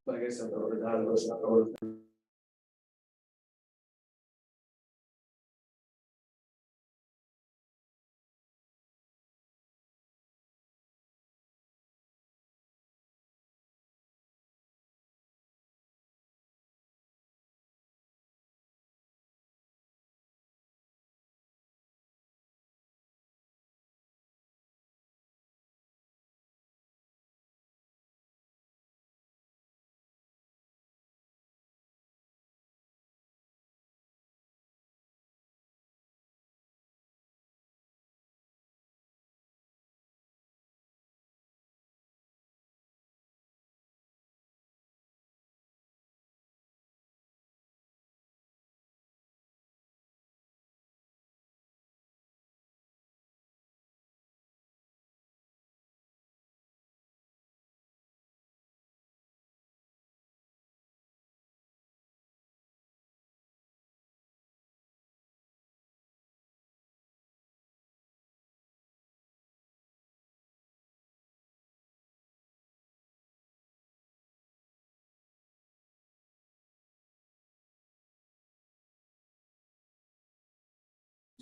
like I said, that was not.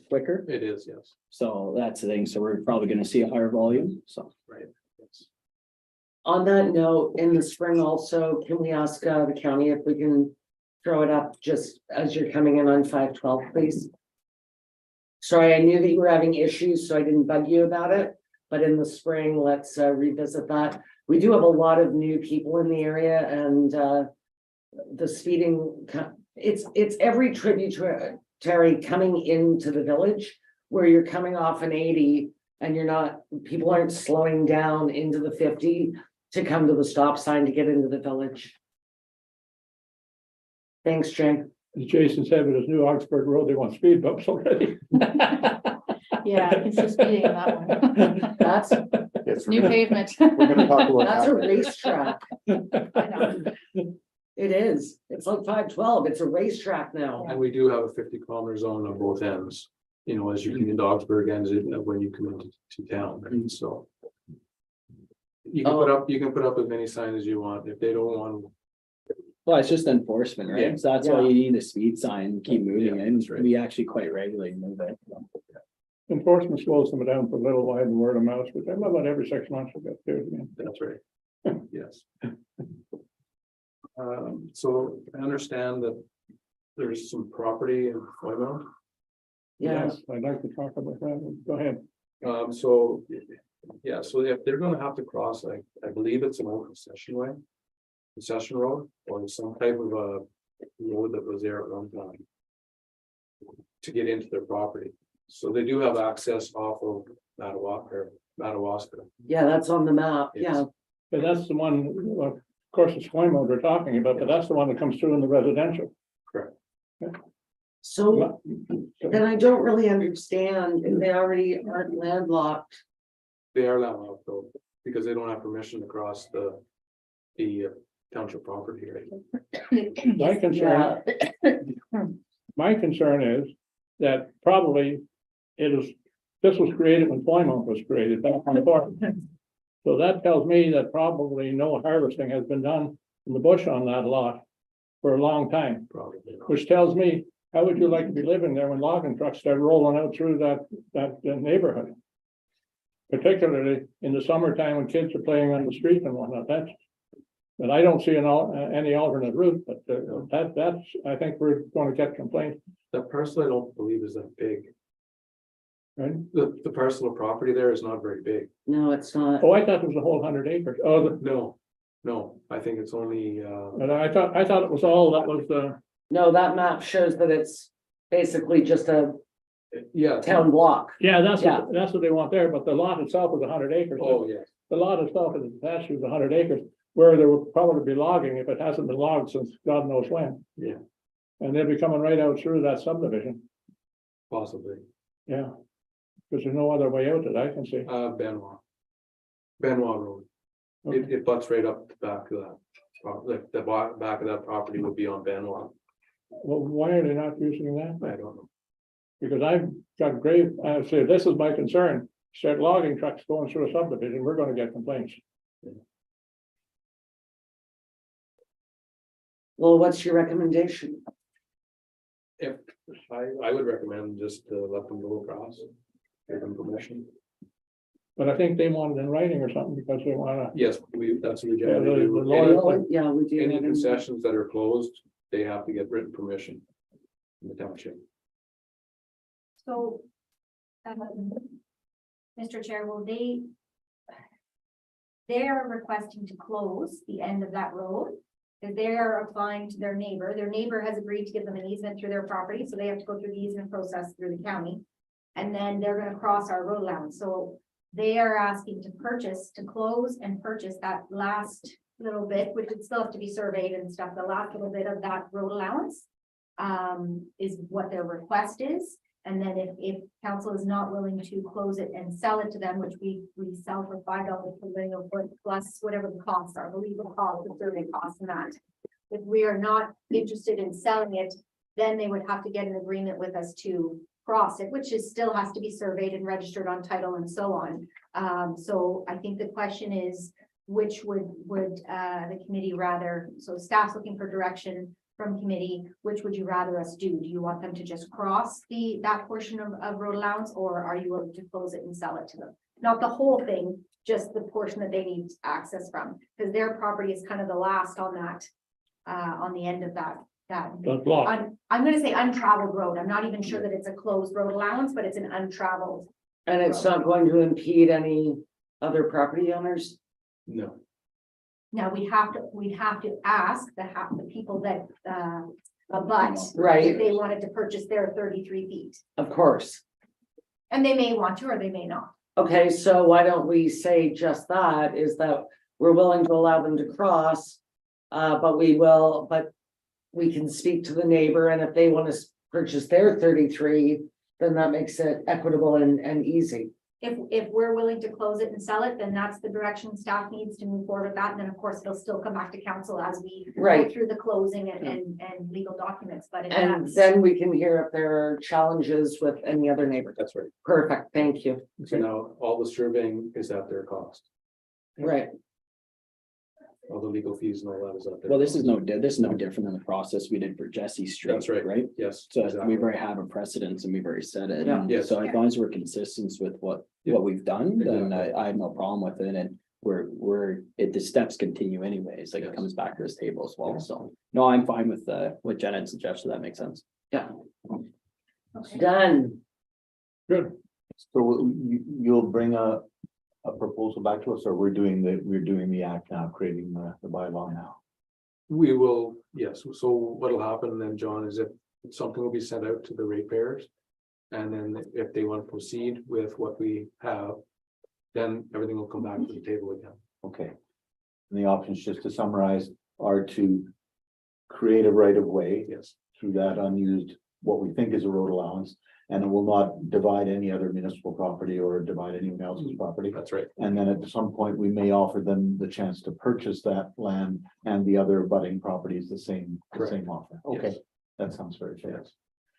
Quicker, It is, yes, so that's the thing, so we're probably gonna see a higher volume, so. right. Yes. On that note, in the spring also, can we ask the county if we can throw it up just as you're coming in on 512, please? Sorry, I knew that you were having issues, so I didn't bug you about it, but in the spring, let's revisit that. We do have a lot of new people in the area and the speeding, it's every tributary coming into the village where you're coming off an 80 and you're not, people aren't slowing down into the 50 to come to the stop sign to get into the village. Thanks, Jay. As Jason said, with his new Oxford Road, they want speed bumps already. Yeah, I can see speeding in that one. That's, Yes, New pavement. we're gonna talk about that's a that. racetrack. I know. It is. It's like 512. It's a racetrack now. And we do have a 50-kilometer zone on both ends, you know, as you come into Augsburg and when you come into town, and so. You can put up as many signs as you want, if they don't want. Well, it's just enforcement, Yeah. right? So that's why you need a speed sign, keep moving, Yeah, and that's right. we actually quite regularly move it. Enforcement slows them down for a little while and word of mouth, but I'm about every 6 months we get there again. That's right. Yes. So I understand that there's some property in Plymouth. Yeah, Yes, I'd like to talk about that. Go ahead. So, yeah, so if they're gonna have to cross, like, I believe it's an old concession road, or some type of a road that was there at one time. To get into their property, so they do have access off of Madawaska. yeah, that's on the map. Yeah. But that's the one, well, of course, it's Floymont we're talking about, but that's the one that comes through in the residential. So then I don't really understand if they already aren't landlocked. They are landlocked though, because they don't have permission to cross the township property, right? My concern, my concern is that probably this was created when Floymont was created back on the farm. So that tells me that probably no harvesting has been done in the bush on that lot for a long time, Probably not. which tells me, how would you like to be living there when logging trucks start rolling out through that neighborhood? Particularly in the summertime when kids are playing on the street and whatnot, but I don't see any alternate route, but that's, I think we're going to get complaints, That parcel I don't believe is that big. right? The parcel of property there is not very big. No, it's not. Oh, I thought it was a whole 100 acres. Oh, No, I think it's only, but I thought it was all that was the, No, that map shows that it's basically just a yeah. town block. yeah, that's Yeah. that's what they want there, but the lot itself is 100 acres. Oh, yeah, The lot itself is attached to 100 acres, where there will probably be logging if it hasn't been logged since God knows when. Yeah. And they'll be coming right out through that subdivision, possibly. yeah. Because there's no other way out that I can see. Benoit Road. It butts right up the back of that. Like the back of that property would be on Benoit. Well, why are they not using that? I don't know. Because I've got grave, I say, this is my concern. Start logging trucks going through a subdivision, we're gonna get complaints. Well, what's your recommendation? If, I would recommend just to let them go across, give them permission. But I think they want it in writing or something because they wanna, Yes, that's what we Yeah, generally the do. lawyer- Yeah, we do. Any concessions that are closed, they have to get written permission from the township. So, Mr. Chair, will they? They are requesting to close the end of that road. Because they are applying to their neighbor has agreed to give them an easement through their property, so they have to go through the easement process through the county. And then they're gonna cross our road allowance, so they are asking to close and purchase that last little bit, which would still have to be surveyed and stuff, the last little bit of that road allowance. Is what their request is, and then if council is not willing to close it and sell it to them, which we sell for $5 per linear foot plus whatever the costs are, the legal costs, the survey costs and that. If we are not interested in selling it, then they would have to get an agreement with us to cross it, which is still has to be surveyed and registered on title and so on. So I think the question is, which would the committee rather, so staff's looking for direction from committee, which would you rather us do? Do you want them to just cross that portion of road allowance, or are you willing to close it and sell it to them? Not the whole thing, just the portion that they need access from, because their property is kind of the last on that, on the end of that. the block. I'm gonna say untraveled road. I'm not even sure that it's a closed road allowance, but it's an untraveled. And it's not going to impede any other property owners? No, Now, we'd have to ask the people that, abut. Right. If they wanted to purchase their 33 feet, Of course. and they may want to, or they may not. Okay, so why don't we say just that, is that we're willing to allow them to cross. But we can speak to the neighbor, and if they want to purchase their 33, then that makes it equitable and easy. If we're willing to close it and sell it, then that's the direction staff needs to move forward with that. And then, of course, it'll still come back to council as we go Right. through the closing and legal documents, but. And then we can hear if there are challenges with any other neighbor. that's right. Perfect, thank you. So now all the surveying is at their cost, Right, all the legal fees and all that is at their. Well, this is cost. this is no different than the process we did for Jesse Street. That's right. Right? Yes. So exactly. we've already have a precedence and we've already said it. Yeah. And Yes. So as long as we're consistent with what we've done, then I have no problem with it. And the steps continue anyways, like it Yes. comes back to this table as well. Yeah. So, no, I'm fine with what Janet suggested. That makes sense. yeah, Okay. done. Good. So you'll bring a proposal back to us, or we're doing the act now, creating the bylaw now? We will, yes, so what'll happen then, John, is if something will be sent out to the ratepayers. And then if they want to proceed with what we have, then everything will come back to the table again. Okay. And the options, just to summarize, are to create a right of way Yes, through that unused, what we think is a road allowance, and it will not divide any other municipal property or divide anyone else's property. that's right. And then at some point, we may offer them the chance to purchase that land and the other abutting properties, the same offer. Okay, Yes. that sounds very fair.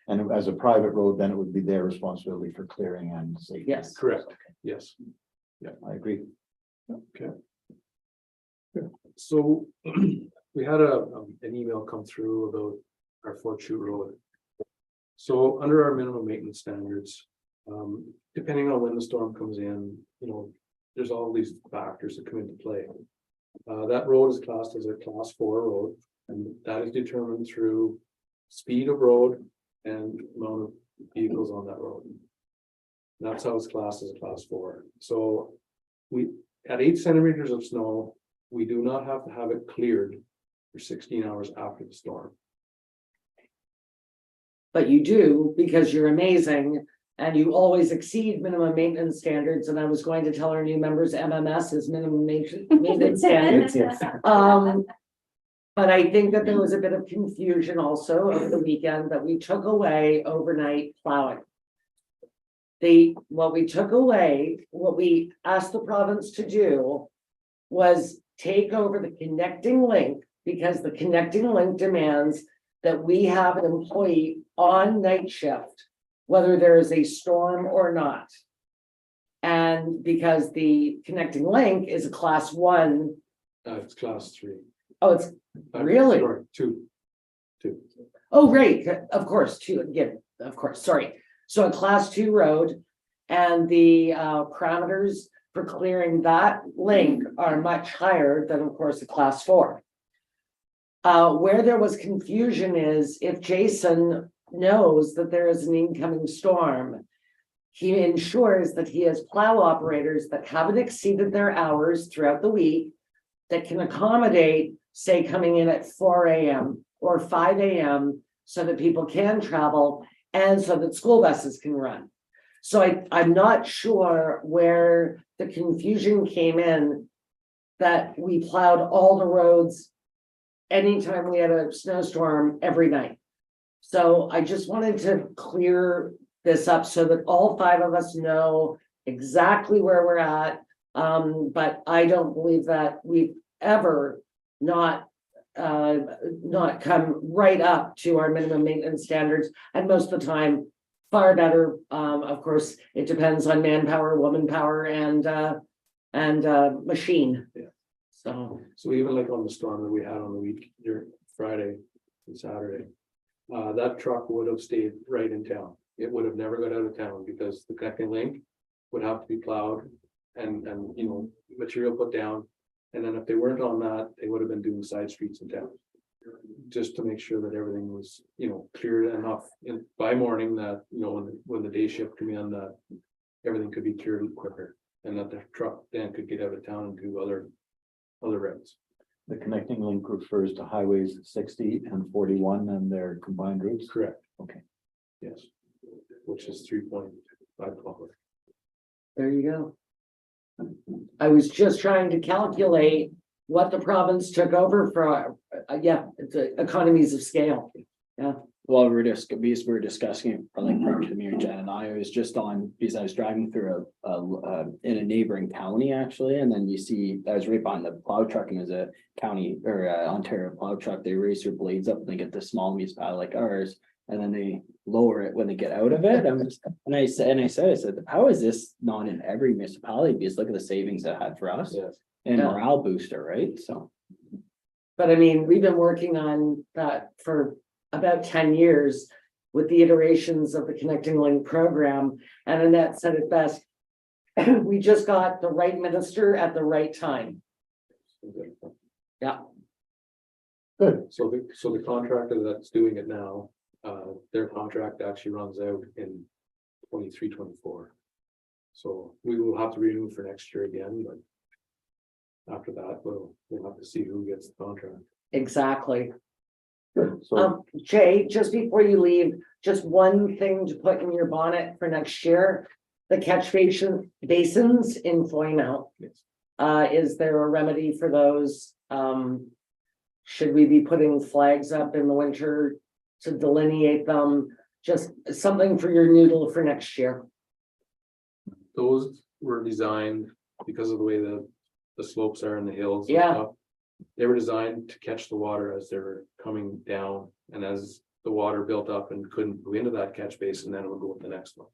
And as a private road, then it would be their responsibility for clearing and safety. Yes. Correct, yes. I agree. So we had an email come through about our Fort Chute Road. So under our minimum maintenance standards, depending on when the storm comes in, there's all these factors that come into play. That road is classed as a class 4 road, and that is determined through speed of road and amount of vehicles on that road. That's how it's classed as a class 4. So we, at 8 centimeters of snow, we do not have to have it cleared for 16 hours after the storm. But you do, because you're amazing and you always exceed minimum maintenance standards. And I was going to tell our new members MMS is minimum maintenance standards. But I think that there was a bit of confusion also over the weekend that we took away overnight plowing. What we asked the province to do was take over the connecting link, because the connecting link demands that we have an employee on night shift, whether there is a storm or not. And because the connecting link is a class 1, It's class 3. Oh, it's, Really? Sorry, two. oh, right, of course, two, yeah, of course, sorry. So a class 2 road and the parameters for clearing that link are much higher than, of course, a class 4. Where there was confusion is if Jason knows that there is an incoming storm, he ensures that he has plow operators that haven't exceeded their hours throughout the week that can accommodate, say, coming in at 4 AM or 5 AM so that people can travel and so that school buses can run. So I'm not sure where the confusion came in that we plowed all the roads anytime we had a snowstorm every night. So I just wanted to clear this up so that all 5 of us know exactly where we're at. But I don't believe that we've ever not come right up to our minimum maintenance standards, and most of the time far better. Of course, it depends on manpower, woman power, and machine. Yeah. So even like on the storm that we had on the week, during Friday and Saturday. That truck would have stayed right in town. It would have never got out of town because the connecting link would have to be plowed and material put down. And then if they weren't on that, they would have been doing side streets in town. Just to make sure that everything was, cleared enough by morning that, when the day shift come in, that everything could be cleared quicker. And that the truck then could get out of town and do other routes. The connecting link refers to highways 60 and 41 and their combined routes. Correct. Okay. Yes. Which is 3.5 kilometers. there you go. I was just trying to calculate what the province took over for, it's economies of scale. Well, because we're discussing it, like prior to me, Jen and I was just on, because I was driving through in a neighboring county actually, and then you see, I was right behind the plow truck, and it was a county or Ontario plow truck. They raise their blades up and they get the small municipality like ours, and then they lower it when they get out of it. And I said, how is this not in every municipality? Because look at the savings that had for us. Yes. And Yeah. morale booster, right? So. But I mean, we've been working on that for about 10 years with the iterations of the Connecting Link program. And Annette said it best. We just got the right minister at the right time. Yeah. Good. So the contractor that's doing it now, their contract actually runs out in 23-24. So we will have to renew for next year again, but after that, we'll have to see who gets the contract. Exactly. Good. So Jay, just before you leave, just one thing to put in your bonnet for next year. The catch basins in Floymount. Yes. Is there a remedy for those? Should we be putting flags up in the winter to delineate them? Just something for your noodle for next year. Those were designed because of the way the slopes are in the hills. and Yeah. stuff. They were designed to catch the water as they're coming down, and as the water built up and couldn't go into that catch basin, then it would go with the next one.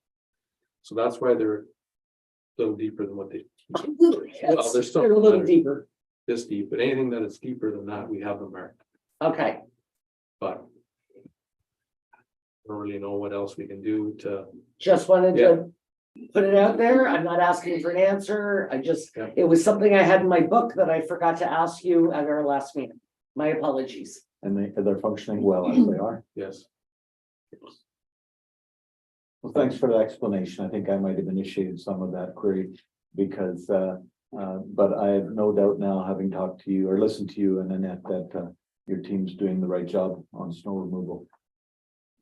So that's why they're a little deeper than what they, Yes, there's some they're a little that are- deeper. this deep, but anything that is deeper than that, we have them marked, Okay, but. I don't really know what else we can do to, just wanted to put it out there. I'm not asking for an answer. Yeah. It was something I had in my book that I forgot to ask you at our last meeting. My apologies. and they're functioning well as they are. yes. Well, thanks for the explanation. I think I might have initiated some of that query because, but I have no doubt now, having talked to you or listened to you and Annette, that your team's doing the right job on snow removal.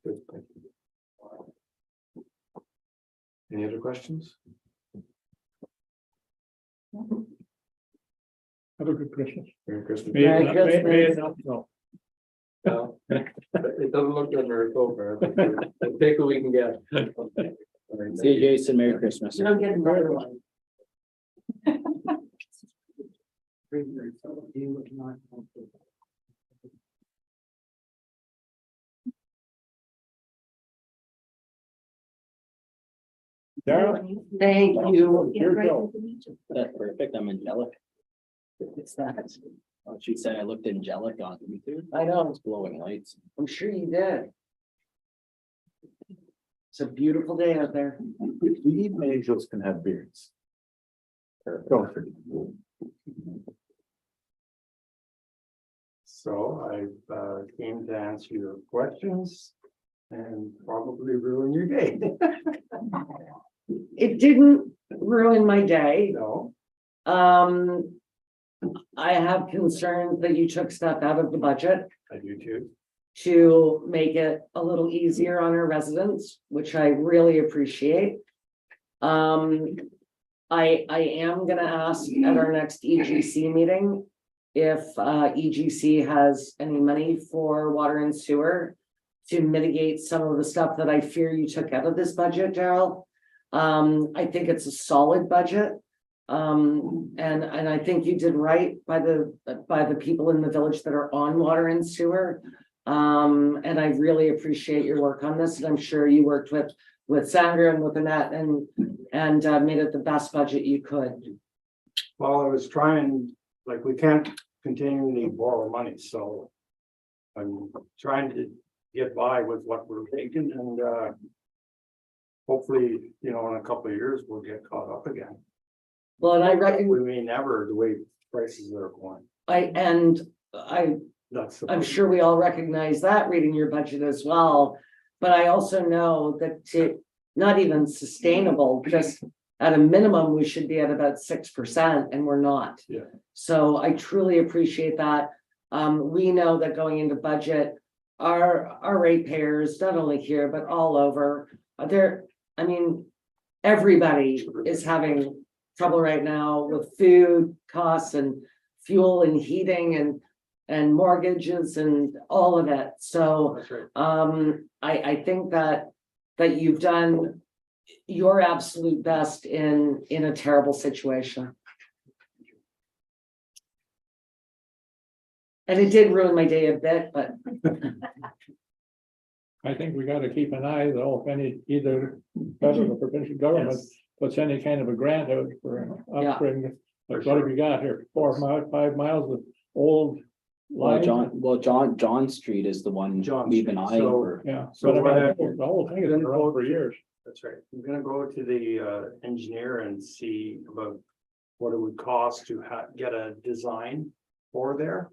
Good, thank you. Any other questions? Have a good Christmas. Merry Christmas. May it Merry not- may- may Christmas. it not snow. Well, it doesn't look good very so far, but we'll take what we can get. See you, Jason. Merry Christmas. I'm getting another one. Darrell? Thank you. Your bill. That's perfect. I'm angelic. It's that. Oh, she said I looked angelic on YouTube. I know. It's glowing lights. I'm sure you did. It's a beautiful day out there. The evening angels can have beards. Go for it. So I came to answer your questions and probably ruin your day. It didn't ruin my day. No, I have concerns that you took stuff out of the budget I do too. to make it a little easier on our residents, which I really appreciate. I am gonna ask at our next EGC meeting if EGC has any money for water and sewer to mitigate some of the stuff that I fear you took out of this budget, Daryl. I think it's a solid budget. And I think you did right by the people in the village that are on water and sewer. And I really appreciate your work on this, and I'm sure you worked with Sandra and with Annette and made it the best budget you could. Well, I was trying, like, we can't continually borrow money, so. I'm trying to get by with what we're taking and hopefully, you know, in a couple of years, we'll get caught up again. Well, and I reckon, We may never, the way prices are going. That's. the- I'm sure we all recognize that reading your budget as well. But I also know that to not even sustainable, just at a minimum, we should be at about 6% and we're not. Yeah. So I truly appreciate that. We know that going into budget, our ratepayers, not only here, but all over, everybody is having trouble right now with food costs and fuel and heating and mortgages and all of it. So That's right. I think that you've done your absolute best in a terrible situation. And it did ruin my day a bit, but I think we gotta keep an eye though, if any, either federal or provincial government Yes. puts any kind of a grant out for Yeah. upgrading. Like what have you got here? 5 miles of old Well, lines? John Street is the one John we've been Street, eyeing so- for. Yeah, So but I what mean, the whole thing has been around for years. That's right. I'm gonna go to the engineer and see about what it would cost to get a design for there.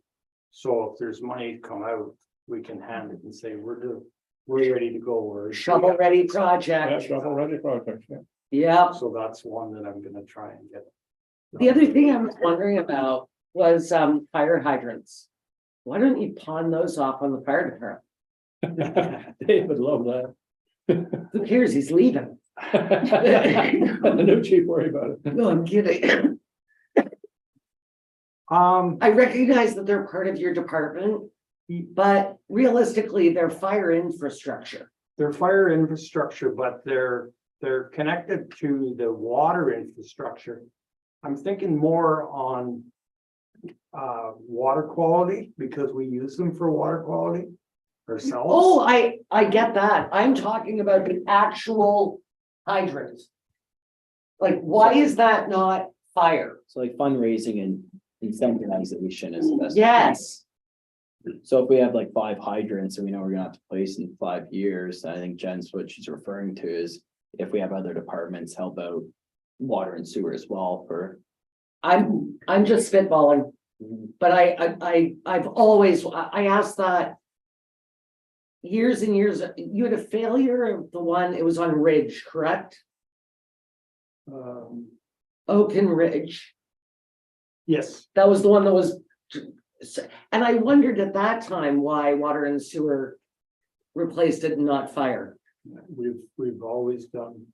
So if there's money to come out, we can hand it and say, we're ready to go. We're shovel ready Yeah, project. shovel ready projects, yeah. Yeah. So that's one that I'm gonna try and get. The other thing I was wondering about was fire hydrants. Why don't you pawn those off on the fire department? Dave would love that. Who cares? He's leaving. The new chief worry about it. No, I'm kidding. I recognize that they're part of your department, but realistically, they're fire infrastructure. Their fire infrastructure, but they're connected to the water infrastructure. I'm thinking more on water quality, because we use them for water quality ourselves. Oh, I get that. I'm talking about the actual hydrant. Like, why is that not fire? So like fundraising and incentivization is the best. Yes, So if we have like 5 hydrants and we know we're gonna have to place in 5 years, I think Jen's what she's referring to is if we have other departments help out water and sewer as well for. I'm just spitballing, but I've always, I asked that years and years. You had a failure of the one, it was on Ridge, correct? Oaken Ridge. Yes, That was the one that was, and I wondered at that time why water and sewer replaced it and not fire. we've always done.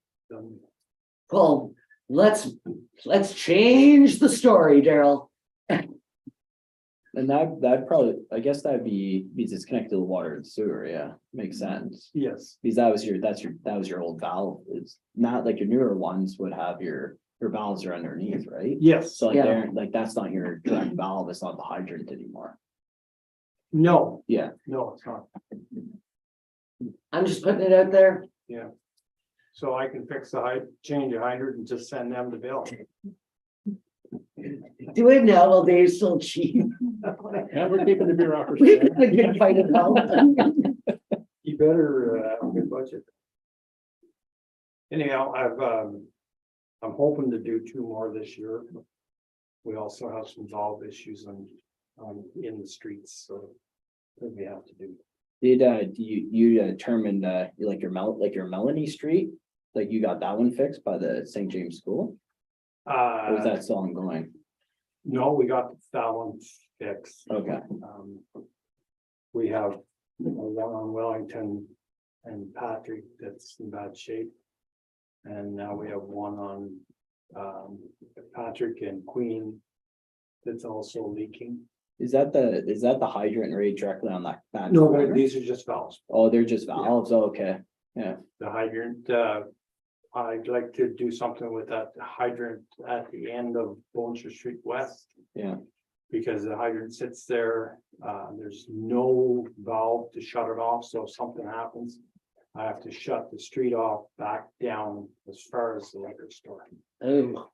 Well, let's change the story, Daryl. And that probably, I guess that'd be, because it's connected to the water and sewer, yeah, makes sense. Yes, Because that was your old valve, it's not like your newer ones would have your valves are underneath, right? yes, So like Yeah. they're, like, that's not your direct valve, it's not the hydrant anymore. no, Yeah, no, it's not. I'm just putting it out there. So I can fix change a hydrant and just send them the bill. Do it now while Dave's still cheap. Yeah, we're keeping the bureaucracy. We've got a good fight it out. You better have a good budget. Anyhow, I'm hoping to do 2 more this year. We also have some valve issues in the streets, so that we have to do. Did you determined like your Melanie Street? Like you got that one fixed by the St. James School? Or was that still ongoing? No, we got that one fixed. Okay, We have one on Wellington and Patrick that's in bad shape. And now we have one on Patrick and Queen that's also leaking. is that the hydrant right directly on that? back No, corner? but these are just valves. Oh, they're just valves, oh, okay, The hydrant, I'd like to do something with that hydrant at the end of Bollinger Street West. yeah, Because the hydrant sits there, there's no valve to shut it off, so if something happens. I have to shut the street off back down as far as the liquor store. Oh,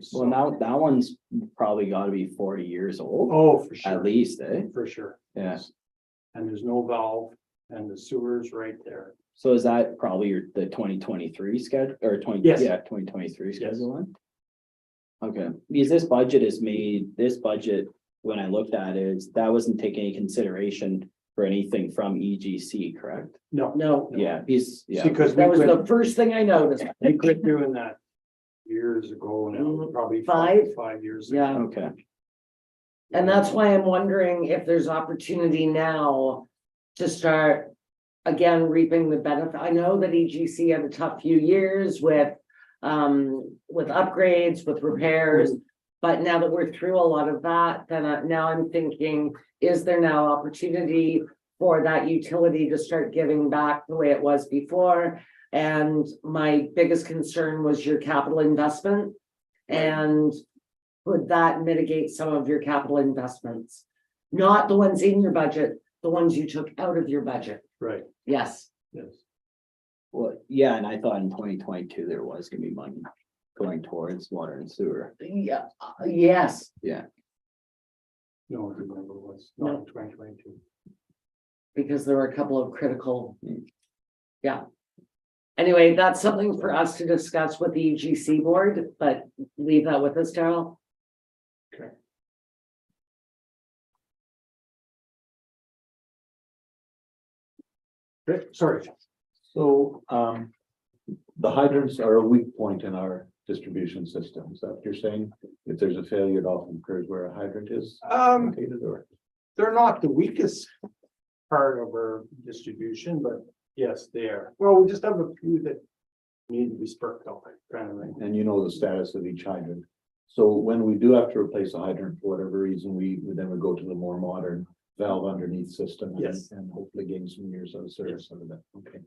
So- well, now that one's probably gotta be 40 years old, Oh, for sure. at least, eh? For sure. Yeah. And there's no valve and the sewer's right there. So is that probably the 2023 schedule or Yes. 2023 schedule one? Okay, because this budget, when I looked at it, that wasn't taking any consideration for anything from EGC, correct? No. no, Yeah, yeah, Because we that was quit, the first thing I noticed. we quit doing that years ago now, probably 5 years. ago. Yeah. okay, And that's why I'm wondering if there's opportunity now to start again reaping the benefit. I know that EGC had a tough few years with upgrades, with repairs. But now that we're through a lot of that, then now I'm thinking, is there now opportunity for that utility to start giving back the way it was before? And my biggest concern was your capital investment. And would that mitigate some of your capital investments? Not the ones in your budget, the ones you took out of your budget. Right, Yes, yes. well, yeah, and I thought in 2022 there was gonna be money going towards water and sewer, yeah, yes, yeah. No, I remember it was, not in 2022. because there were a couple of critical. Yeah. Anyway, that's something for us to discuss with the EGC board, but leave that with us, Darrell. Sorry. So, the hydrants are a weak point in our distribution system. Is that what you're saying? If there's a failure, it often occurs where a hydrant is located or? They're not the weakest part of our distribution, but yes, they are. Well, we just have a few that need to be sparked up, kind of thing. And you know the status of each hydrant. So when we do have to replace a hydrant for whatever reason, we then we go to the more modern valve underneath system. and- Yes. And hopefully gain some years of service out of that. Okay.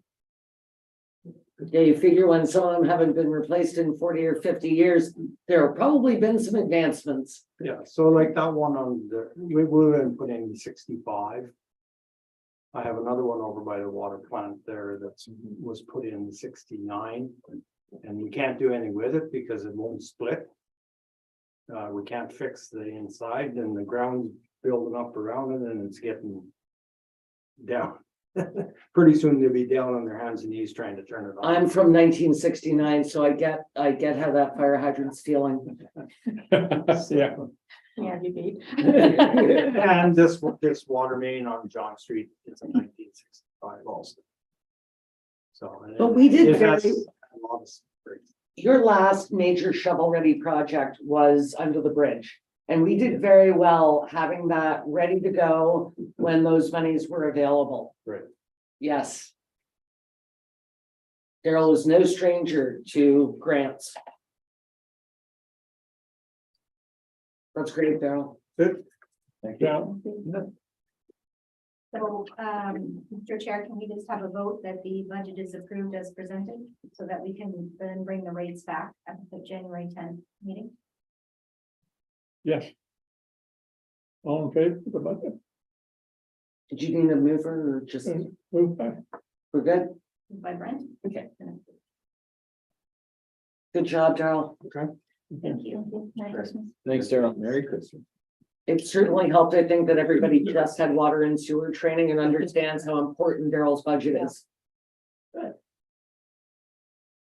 Yeah, you figure when some of them haven't been replaced in 40 or 50 years, there have probably been some advancements. Yeah, so like that one on the, we will put in 65. I have another one over by the water plant there that's was put in 69. And we can't do anything with it because it won't split. We can't fix the inside and the ground's building up around it and it's getting down. Pretty soon they'll be down on their hands and knees trying to turn it on. I'm from 1969, so I get how that fire hydrant's feeling. Yeah, Yeah, you beat. And this water main on John Street is a 1965 also. So. and But we did it has very- a lot of springs. Your last major shovel-ready project was under the bridge. And we did very well having that ready to go when those monies were available. Right. Yes. Darrell is no stranger to grants. That's great, Darrell. Good. Thank you. yeah, So, Mr. Chair, can we just have a vote that the budget is approved as presented so that we can then bring the rates back at the January 10th meeting? yes. All in favor of the budget? Did you need a mover or just, Move back. we're good? By Brent? Okay. Good job, Darrell. Okay. Thank you. Merry Christmas. Thanks, Daryl. Merry Christmas. It certainly helped. I think that everybody just had water and sewer training and understands how important Daryl's budget is. I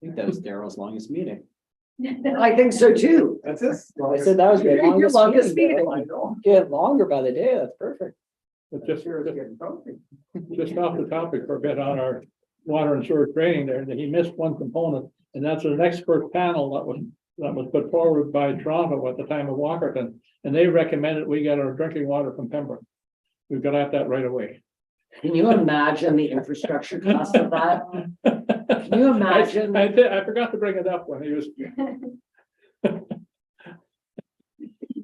think that was Daryl's longest meeting. I think so too. That's this. I said that was your Your longest longest meeting. meeting. Daryl. Get longer by the day. That's perfect. But just off the topic for a bit on our water and sewer training there, that he missed one component, and that's an expert panel that was put forward by Toronto at the time of Walkerton, and they recommended we get our drinking water from Pembroke. We've got at that right away. Can you imagine the infrastructure cost of that? Can you imagine? I forgot to bring it up when he was.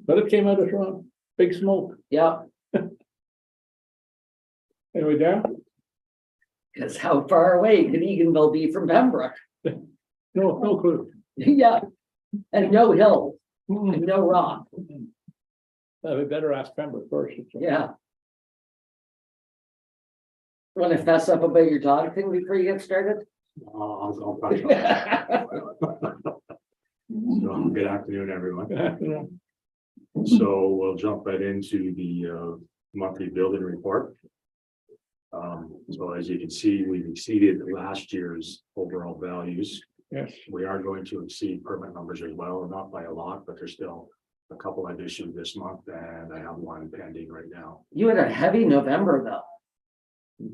But it came out of Toronto, big smoke. Yeah, Anyway, Darryl? because how far away could Eganville be from Pembroke? No clue. Yeah, and no hill, Hmm. and no rock. We better ask Pembroke first. Yeah. Want to fess up about your dog thing before you get started? I'll touch on that. So, good afternoon, everyone. Yeah. So we'll jump right into the monthly building report. So as you can see, we've exceeded last year's overall values. Yes, We are going to exceed permit numbers as well, not by a lot, but there's still a couple I've issued this month, and I have one pending right now. You had a heavy November though.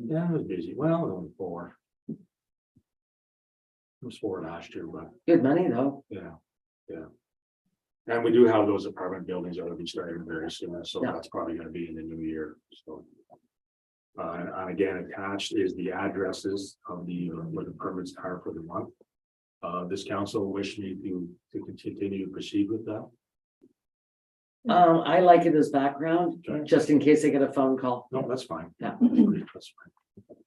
Yeah, I was busy. Well, only 4. It was 4 last year, but Good money though. yeah. And we do have those apartment buildings that will be starting very soon, so Yeah. that's probably gonna be in the new year, so. And again, attached is the addresses of the, where the permits are for the month. This council wish me to continue to proceed with that. I like it as background, just in case I get a phone call. No, that's fine. Yeah. That's fine.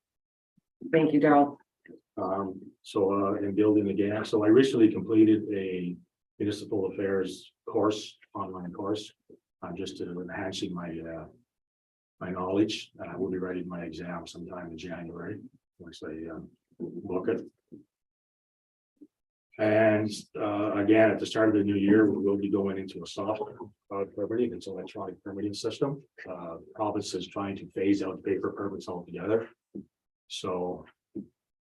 Thank you, Daryl. So in building again, so I recently completed a municipal affairs course, online course. I'm just enhancing my knowledge, and I will be writing my exam sometime in January, once I book it. And again, at the start of the new year, we will be going into a soft permitting, it's an electronic permitting system. Province is trying to phase out paper permits altogether. So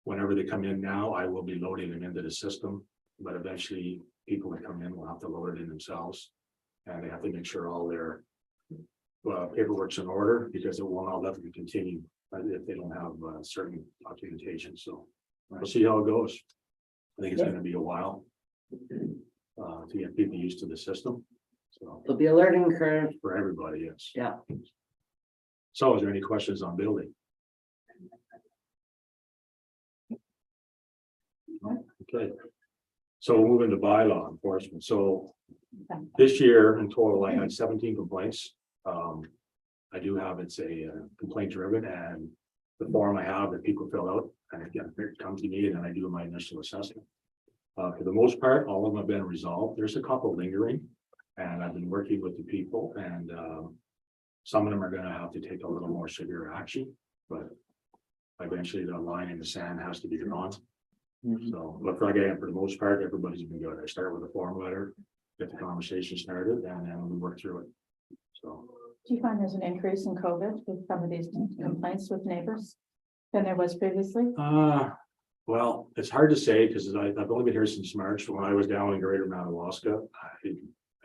whenever they come in now, I will be loading them into the system, but eventually people that come in will have to load it in themselves. And they have to make sure all their paperwork's in order, because it will not let them continue if they don't have certain documentation. So we'll see how it goes. I think it's gonna be a while to get people used to the system. So There'll be a learning curve. for everybody, yes. Yeah. So is there any questions on building? Okay. So we'll move into bylaw enforcement. So this year in total, I had 17 complaints. I do have, it's a complaint driven, and the form I have that people fill out, and again, it comes to me and then I do my initial assessment. For the most part, all of them have been resolved. There's a couple lingering, and I've been working with the people, and some of them are gonna have to take a little more severe action, but eventually the line in the sand has to be drawn. So, but for again, for the most part, everybody's been good. I start with a form letter, get the conversation started, and then we work through it. So, Do you find there's an increase in COVID with some of these complaints with neighbors than there was previously? well, it's hard to say because I've only been here since March. When I was down in Greater Madawaska,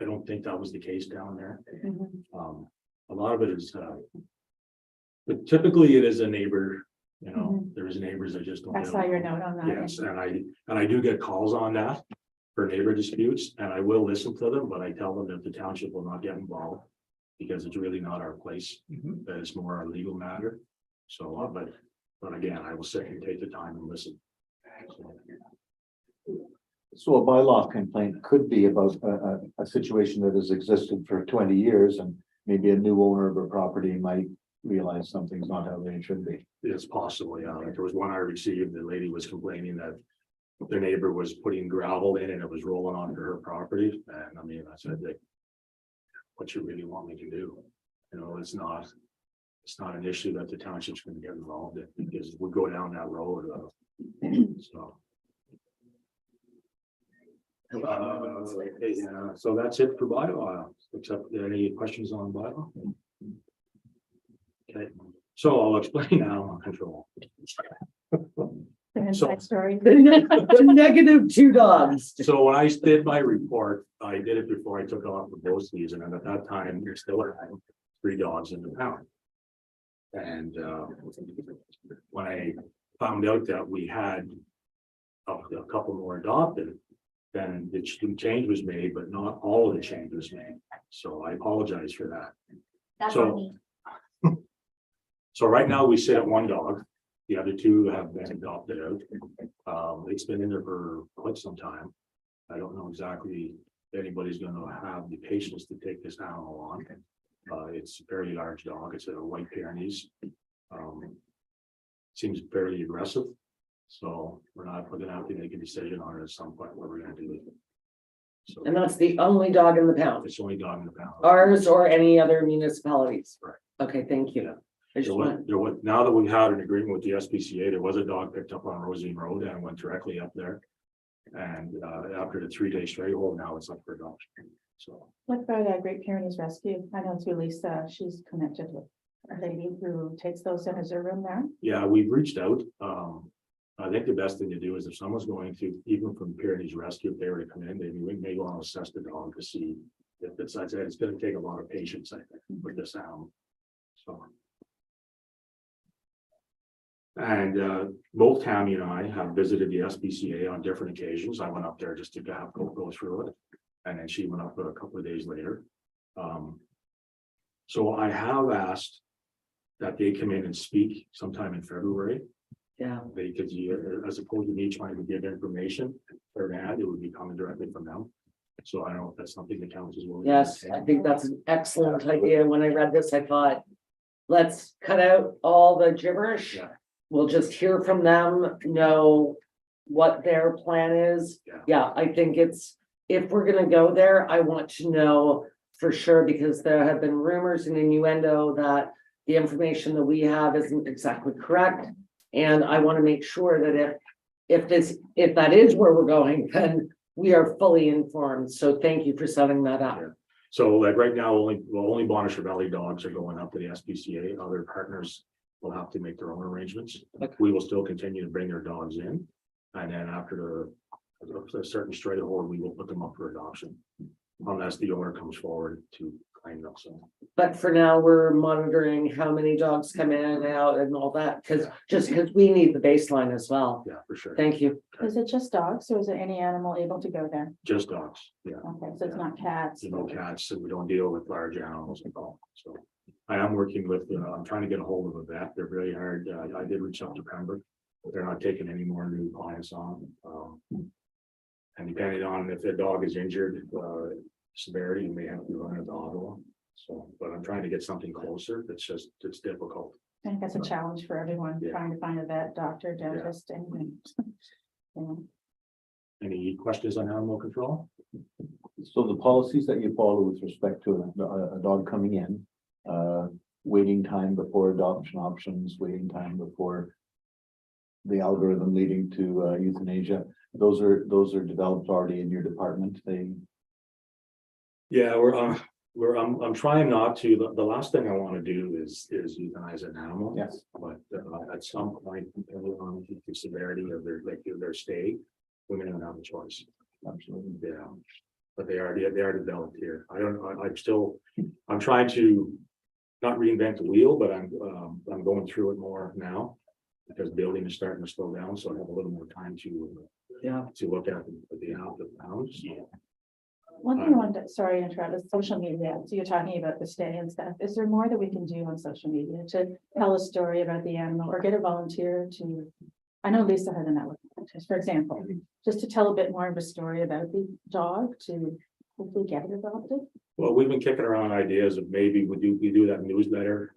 I don't think that was the case down there. Mhm. A lot of it is, but typically it is a neighbor, you know, there's neighbors that just don't. I get saw your along. note on that. Yes, and I do get calls on that for neighbor disputes, and I will listen to them, but I tell them that the township will not get involved. Because it's really not our place, that it's more a legal matter. So, but again, I will sit and take the time and listen. So a bylaw complaint could be about a situation that has existed for 20 years and maybe a new owner of a property might realize something's not how they should be. It's possible, yeah, like there was one I received, the lady was complaining that their neighbor was putting gravel in and it was rolling onto her property, and I mean, I said that. What you really want me to do, you know, it's not an issue that the township's gonna get involved in, because we go down that road, so. Yeah, so that's it for bylaw, except any questions on bylaw? Okay, so I'll explain animal control. The inside story. The negative 2 dogs. So when I did my report, I did it before I took off the bow season, and at that time, there still had 3 dogs in the pound. And when I found out that we had a couple more adopted, then the change was made, but not all of the change was made. So I apologize for that. That's So- on me. So right now we sit at 1 dog. The other 2 have been adopted out. It's been in there for quite some time. I don't know exactly if anybody's gonna have the patience to take this animal on. It's a fairly large dog. It's a white Pyrenees. Seems fairly aggressive. So we're not going to make a decision on it at some point what we're gonna do with it. So And that's the only dog in the pound, it's the only dog in the pound. ours or any other municipalities. Right. Okay, thank you. Yeah. I just want, Now that we've had an agreement with the SPCA, there was a dog picked up on Rosine Road and went directly up there. And after the 3-day straight hold, now it's up for adoption. So What about Great Pyrenees Rescue? I know through Lisa, she's connected with a lady who takes those in. Is there room there? yeah, we've reached out. I think the best thing to do is if someone's going to, even from Pyrenees Rescue, if they were to come in, they may want to assess the dog to see if it's, I'd say it's gonna take a lot of patience, I think, with this animal. So. And both Tammy and I have visited the SPCA on different occasions. I went up there just to go through it. And then she went up a couple of days later. So I have asked that they come in and speak sometime in February. yeah, Because as opposed to me trying to give information or ad, it would be coming directly from them. So I don't know if that's something the council is willing. to yes, take. I think that's an excellent idea. When I read this, I thought, let's cut out all the gibberish. Yeah. We'll just hear from them, know what their plan is. Yeah. Yeah, I think it's, if we're gonna go there, I want to know for sure, because there have been rumors and innuendo that the information that we have isn't exactly correct. And I want to make sure that if that is where we're going, then we are fully informed. So thank you for setting that up. So like right now, only Bonnechere Valley dogs are going up to the SPCA. Other partners will have to make their own arrangements. Okay. We will still continue to bring their dogs in. And then after a certain straight hold, we will put them up for adoption. Unless the owner comes forward to claim them, so. But for now, we're monitoring how many dogs come in and out and all that, because we need the baseline as well. Yeah, for sure. Thank you. Is it just dogs or is it any animal able to go there? Just dogs, yeah. Okay, so it's not cats. No cats, and we don't deal with large animals at all, so. I am working with, I'm trying to get a hold of a vet. They're very hard. I did reach out to Pembroke. They're not taking any more new clients on. And depending on if the dog is injured, severity, you may have to run it to Ottawa. So, but I'm trying to get something closer. It's difficult. I think that's a challenge for everyone, Yeah. trying to find a vet, doctor, dentist, anything. Yeah. Any questions on animal control? So the policies that you follow with respect to a dog coming in, waiting time before adoption options, waiting time before the algorithm leading to euthanasia, those are developed already in your department. Yeah, I'm trying not to. The last thing I want to do is euthanize an animal. Yes. But at some point, depending on the severity of their stay, we're gonna have a choice. Absolutely. Yeah. But they are developed here. I'm trying to not reinvent the wheel, but I'm going through it more now. Because building is starting to slow down, so I have a little more time to look at the pounds. One thing I wanted to, sorry to interrupt, is social media. So you're talking about the stay and stuff. Is there more that we can do on social media to tell a story about the animal or get a volunteer to? I know Lisa has a network, for example, just to tell a bit more of a story about the dog to hopefully get it adopted. Well, we've been kicking around ideas of maybe we do that newsletter,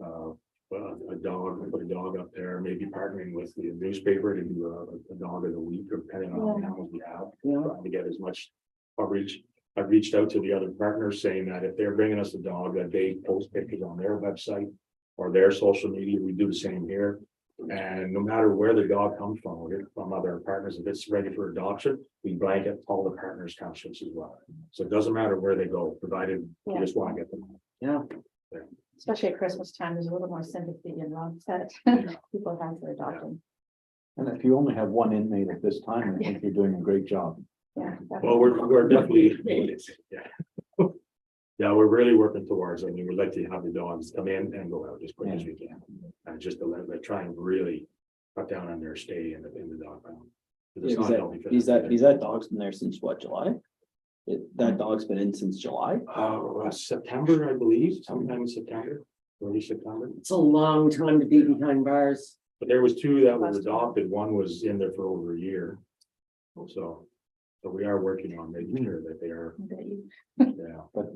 put a dog up there, maybe partnering with the newspaper to do a dog of the week, or depending on how many animals we have. Yeah. Trying to get as much coverage. I've reached out to the other partners saying that if they're bringing us a dog, that they post pictures on their website or their social media, we do the same here. And no matter where the dog comes from, whether from other partners, if it's ready for adoption, we blanket all the partners townships as well. So it doesn't matter where they go, provided we just want to get them. Yeah. Especially at Christmas time, there's a little more sympathy and love that people have for adopting. And if you only have one inmate at this time, I think you're doing a great job. Yeah. Well, we're definitely, yeah. Yeah, we're really working towards, I mean, we'd like to have the dogs come in and go out as quick as we can. And just to let try and really cut down on their stay in the dog pound. 'Cause it's Yeah, not 'cause healthy for He's them. that dog's been there since what, July? That dog's been in since July? September, I believe, sometime in September, early September. It's a long time to be behind bars. But there was two that was adopted, one was in there for over a year. So we are working on making sure that they are, yeah. But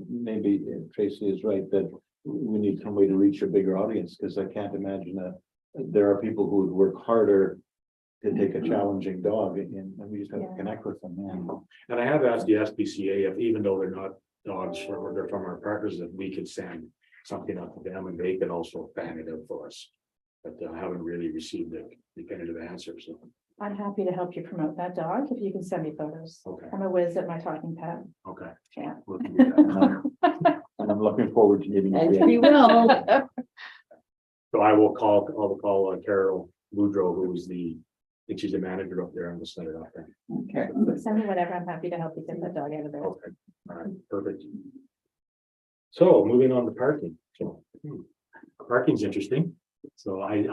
maybe Tracy is right that we need some way to reach a bigger audience, because I can't imagine that there are people who would work harder to take a challenging dog and we just have to Yeah. connect with them. And I have asked the SPCA if, even though they're not dogs from, they're from our partners, if we could send something out to them and they could also fan it out for us. But I haven't really received a definitive answer, so, I'm happy to help you promote that dog if you can send me photos. okay, I'm a whiz at my talking pet. okay. Yeah. We'll do that. And I'm looking forward to meeting And you. we will. So I will call Carol Boudreau, who's I think she's the manager up there, and we'll set it up there. Okay. Send me whatever. I'm happy to help you get that dog out of there. Okay, all right, perfect. So moving on to parking, so parking's interesting. So I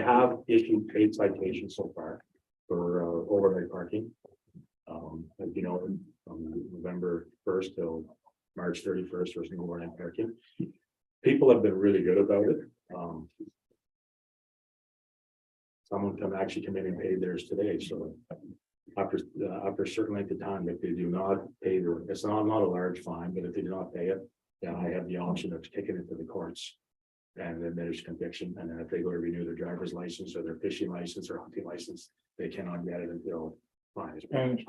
have issued 8 citations so far for overnight parking. As you know, from November 1st till March 31st, there's no overnight parking. People have been really good about it. Someone actually come in and paid theirs today, so after a certain length of time, if they do not pay it's not a large fine, but if they do not pay it, then I have the option of taking it to the courts. And then there's conviction, and then if they go to renew their driver's license or their fishing license or hunting license, they cannot get it until fine is paid.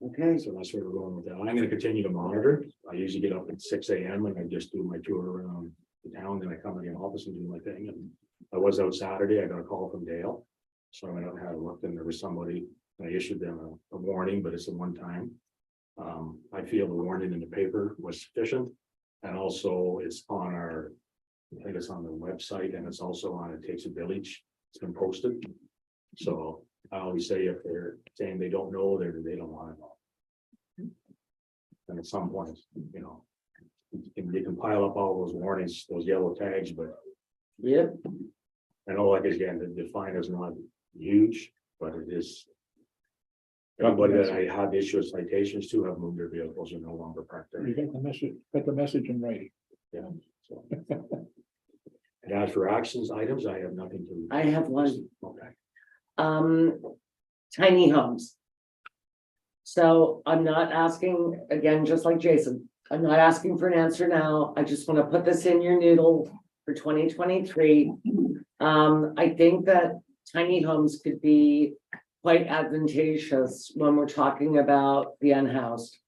Okay. So that's where we're going with that. I'm gonna continue to monitor. I usually get up at 6 a.m. and I just do my tour around the town, then I come in the office and do my thing. And I was out Saturday, I got a call from Dale. So I went out and had a look, and there was somebody, and I issued them a warning, but it's a one time. I feel the warning in the paper was sufficient. And also it's on I think it's on the website, and it's also on It Takes a Village. It's been posted. So I always say if they're saying they don't know, they don't want to know. And at some point, you know, you can pile up all those warnings, those yellow tags, but Yep. I know, like, again, the fine is not huge, but it is. Everybody that I had issued citations to have moved their vehicles and no longer parked there. You get the message in writing. Yeah. So. And as for actions items, I have nothing to. I have one. Okay. Tiny homes. So I'm not asking, again, just like Jason, I'm not asking for an answer now. I just want to put this in your noodle for 2023. I think that tiny homes could be quite advantageous when we're talking about the unhoused.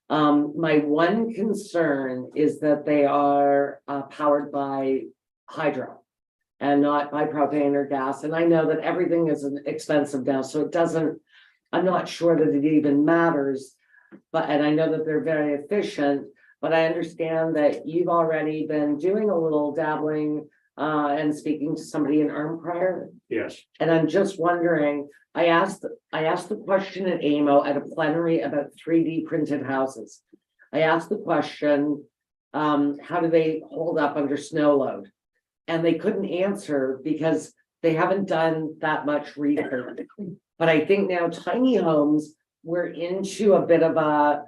My one concern is that they are powered by hydro and not by propane or gas. And I know that everything is expensive now, so it doesn't, I'm not sure that it even matters. But, and I know that they're very efficient, but I understand that you've already been doing a little dabbling and speaking to somebody in Armprior. Yes, And I'm just wondering, I asked the question at AMO at a plenary about 3D printed houses. I asked the question, how do they hold up under snow load? And they couldn't answer because they haven't done that much research. But I think now tiny homes, we're into a bit of a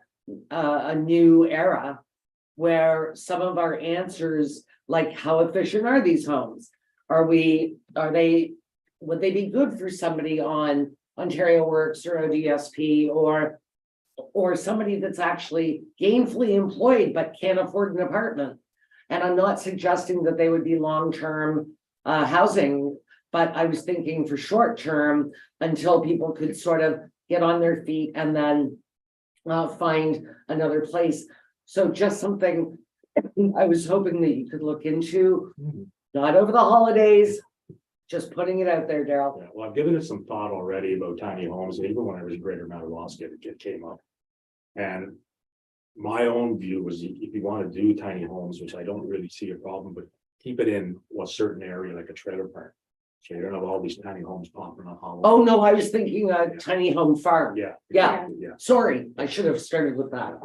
new era where some of our answers, like how efficient are these homes? Would they be good for somebody on Ontario Works or ODSP or somebody that's actually gainfully employed but can't afford an apartment? And I'm not suggesting that they would be long-term housing, but I was thinking for short-term until people could sort of get on their feet and then find another place. So just something I was hoping that you could look into, not over the holidays, just putting it out there, Daryl. Yeah, well, I've given it some thought already about tiny homes, even when I was in Greater Madawaska, it came up. And my own view was if you want to do tiny homes, which I don't really see a problem, but keep it in a certain area like a trailer park. So you don't have all these tiny homes popping up. all Oh, over. no, I was thinking a tiny home farm. Yeah. Yeah. Yeah. Sorry, I should have started with that.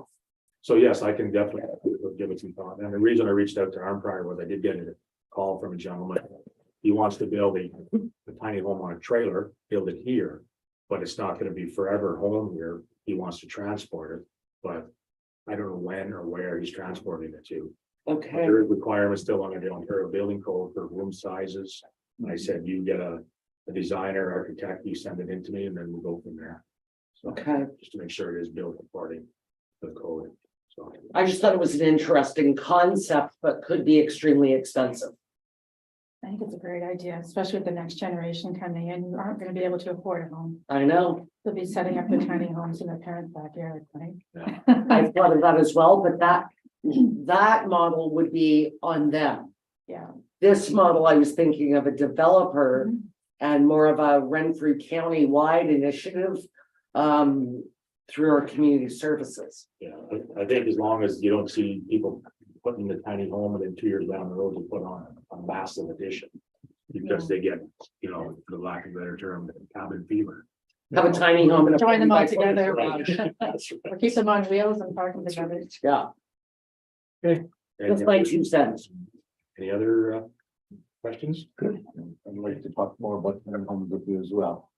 So yes, I can definitely give it some thought. And the reason I reached out to Armprior was I did get a call from a gentleman. He wants to build a tiny home on a trailer, build it here, but it's not gonna be forever home here. He wants to transport it, but I don't know when or where he's transporting it to. But Okay, there is requirements still under the Ontario Building Code for room sizes. And I said, you get a designer, architect, you send it in to me, and then we'll go from there. So okay. just to make sure it is built according to the code. So. I just thought it was an interesting concept, but could be extremely expensive. I think it's a great idea, especially with the next generation coming in, who aren't gonna be able to afford a home. I know, They'll be setting up their tiny homes in their parents' backyard, right? I thought of that as well, but that model would be on them. Yeah. This model, I was thinking of a developer and more of a Renfrew County-wide initiative through our community services. Yeah, I think as long as you don't see people putting the tiny home and then 2 years down the road, you put on a massive addition. Because they get, for lack of a better term, cabin fever. Have a tiny home and a. Join them all 40 by 40 together. garage. That's right. Or keep them on wheels and park them together. Yeah, that's Any my other- 2 cents. Any other questions? I'd like to talk more about tiny homes with you as well.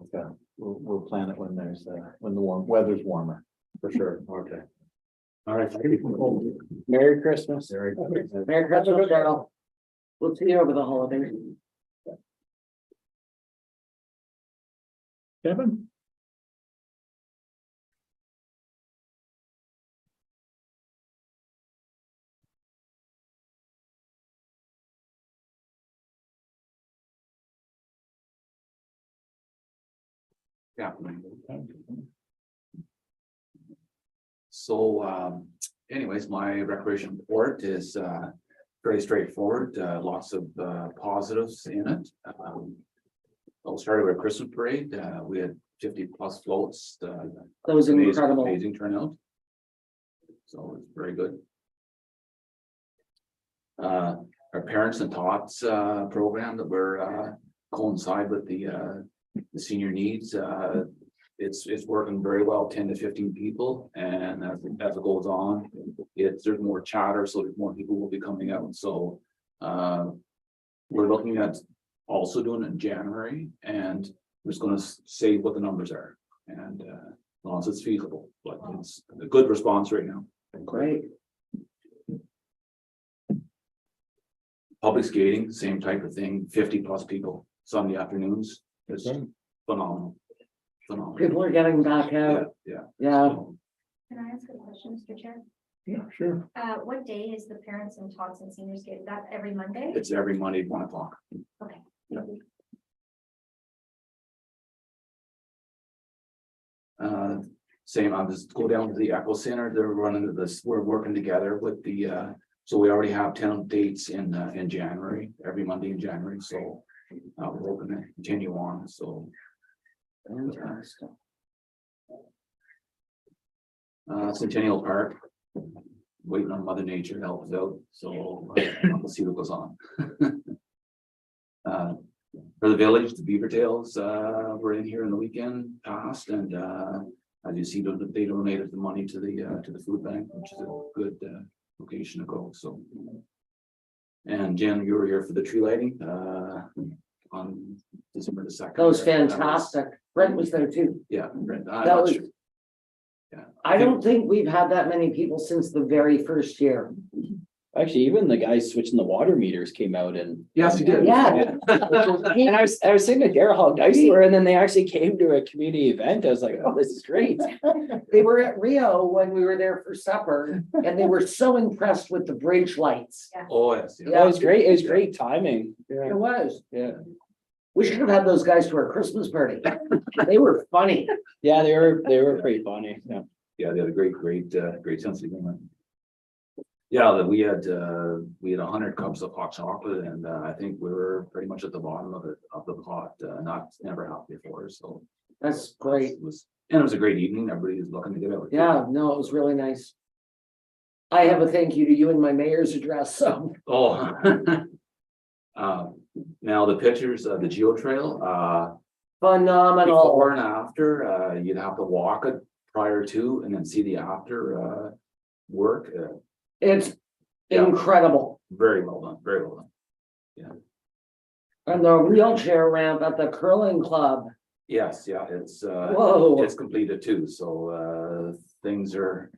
Okay, we'll plan it when when the weather's warmer. For sure, okay. All right. thank you. Merry Christmas. Very good. Merry Christmas, Daryl. We'll see you over the holidays. Kevin? Yeah. So, anyways, my recreation report is, very straightforward, lots of, positives in it. I'll start with a Christmas parade, we had 50+ floats. That was Amazing- incredible. Amazing turnout. So it's very good. Our Parents and Tots program that we're coincide with the senior needs. It's working very well, 10 to 15 people, and as it goes on, there's more chatter, so there's more people will be coming out. So we're looking at also doing it in January, and we're just going to say what the numbers are, and as long as it's feasible, but it's a good response right now. Great. Public skating, same type of thing, 50+ people Sunday afternoons. It's phenomenal. Phenomenal. People are getting back Yeah, out. yeah. Yeah, So, Can I ask a question, Mr. Chair? Yeah, sure. What day is the Parents and Tots and Seniors Day? Is that every Monday? It's every Monday at 1 o'clock. Okay. Yeah. Thank you. Same, I'll just go down to the Echo Center. They're running this, we're working together with the, so we already have 10 dates in January, every Monday in January, so we're hoping to continue on, so. fantastic. Centennial Park, waiting on Mother Nature to help us out, so we'll see what goes on. For the village, the Beaver Tails, were in here in the weekend past, and as you see, they donated the money to the food bank, which is a good location to go, so. And Jen, you were here for the tree lighting, on December the 2nd. That was fantastic. Brent was there too. Yeah. Brent, I'm That not was- sure. Yeah. I don't think we've had that many people since the very first year. Actually, even the guys switching the water meters came out and. Yes, you did. Yeah. And I was saying to Daryl how nice they were, and then they actually came to a community event. I was like, oh, this is great. They were at Rio when we were there for supper, and they were so impressed with the bridge lights. Oh, yes. It was great. It was great timing. Yeah, It was. yeah. We should have had those guys to our Christmas party. They were funny. Yeah, they were pretty funny. Yeah. Yeah, they had a great sense of humor. Yeah, that we had 100 cups of hot chocolate and I think we were pretty much at the bottom of the pot, never happened before, so. That's great. It was, and it was a great evening. Everybody was looking to get out. Yeah, no, it was really nice. I have a thank you to you in my mayor's address, so. Oh. Now the pictures of the Geo Trail, Phenomenal. before and after, you'd have to walk it prior to and then see the after, work, It's Yeah. incredible. very well done, very well done. And the wheelchair ramp at the curling club. Yes, yeah, it's Whoa. completed too, so, things are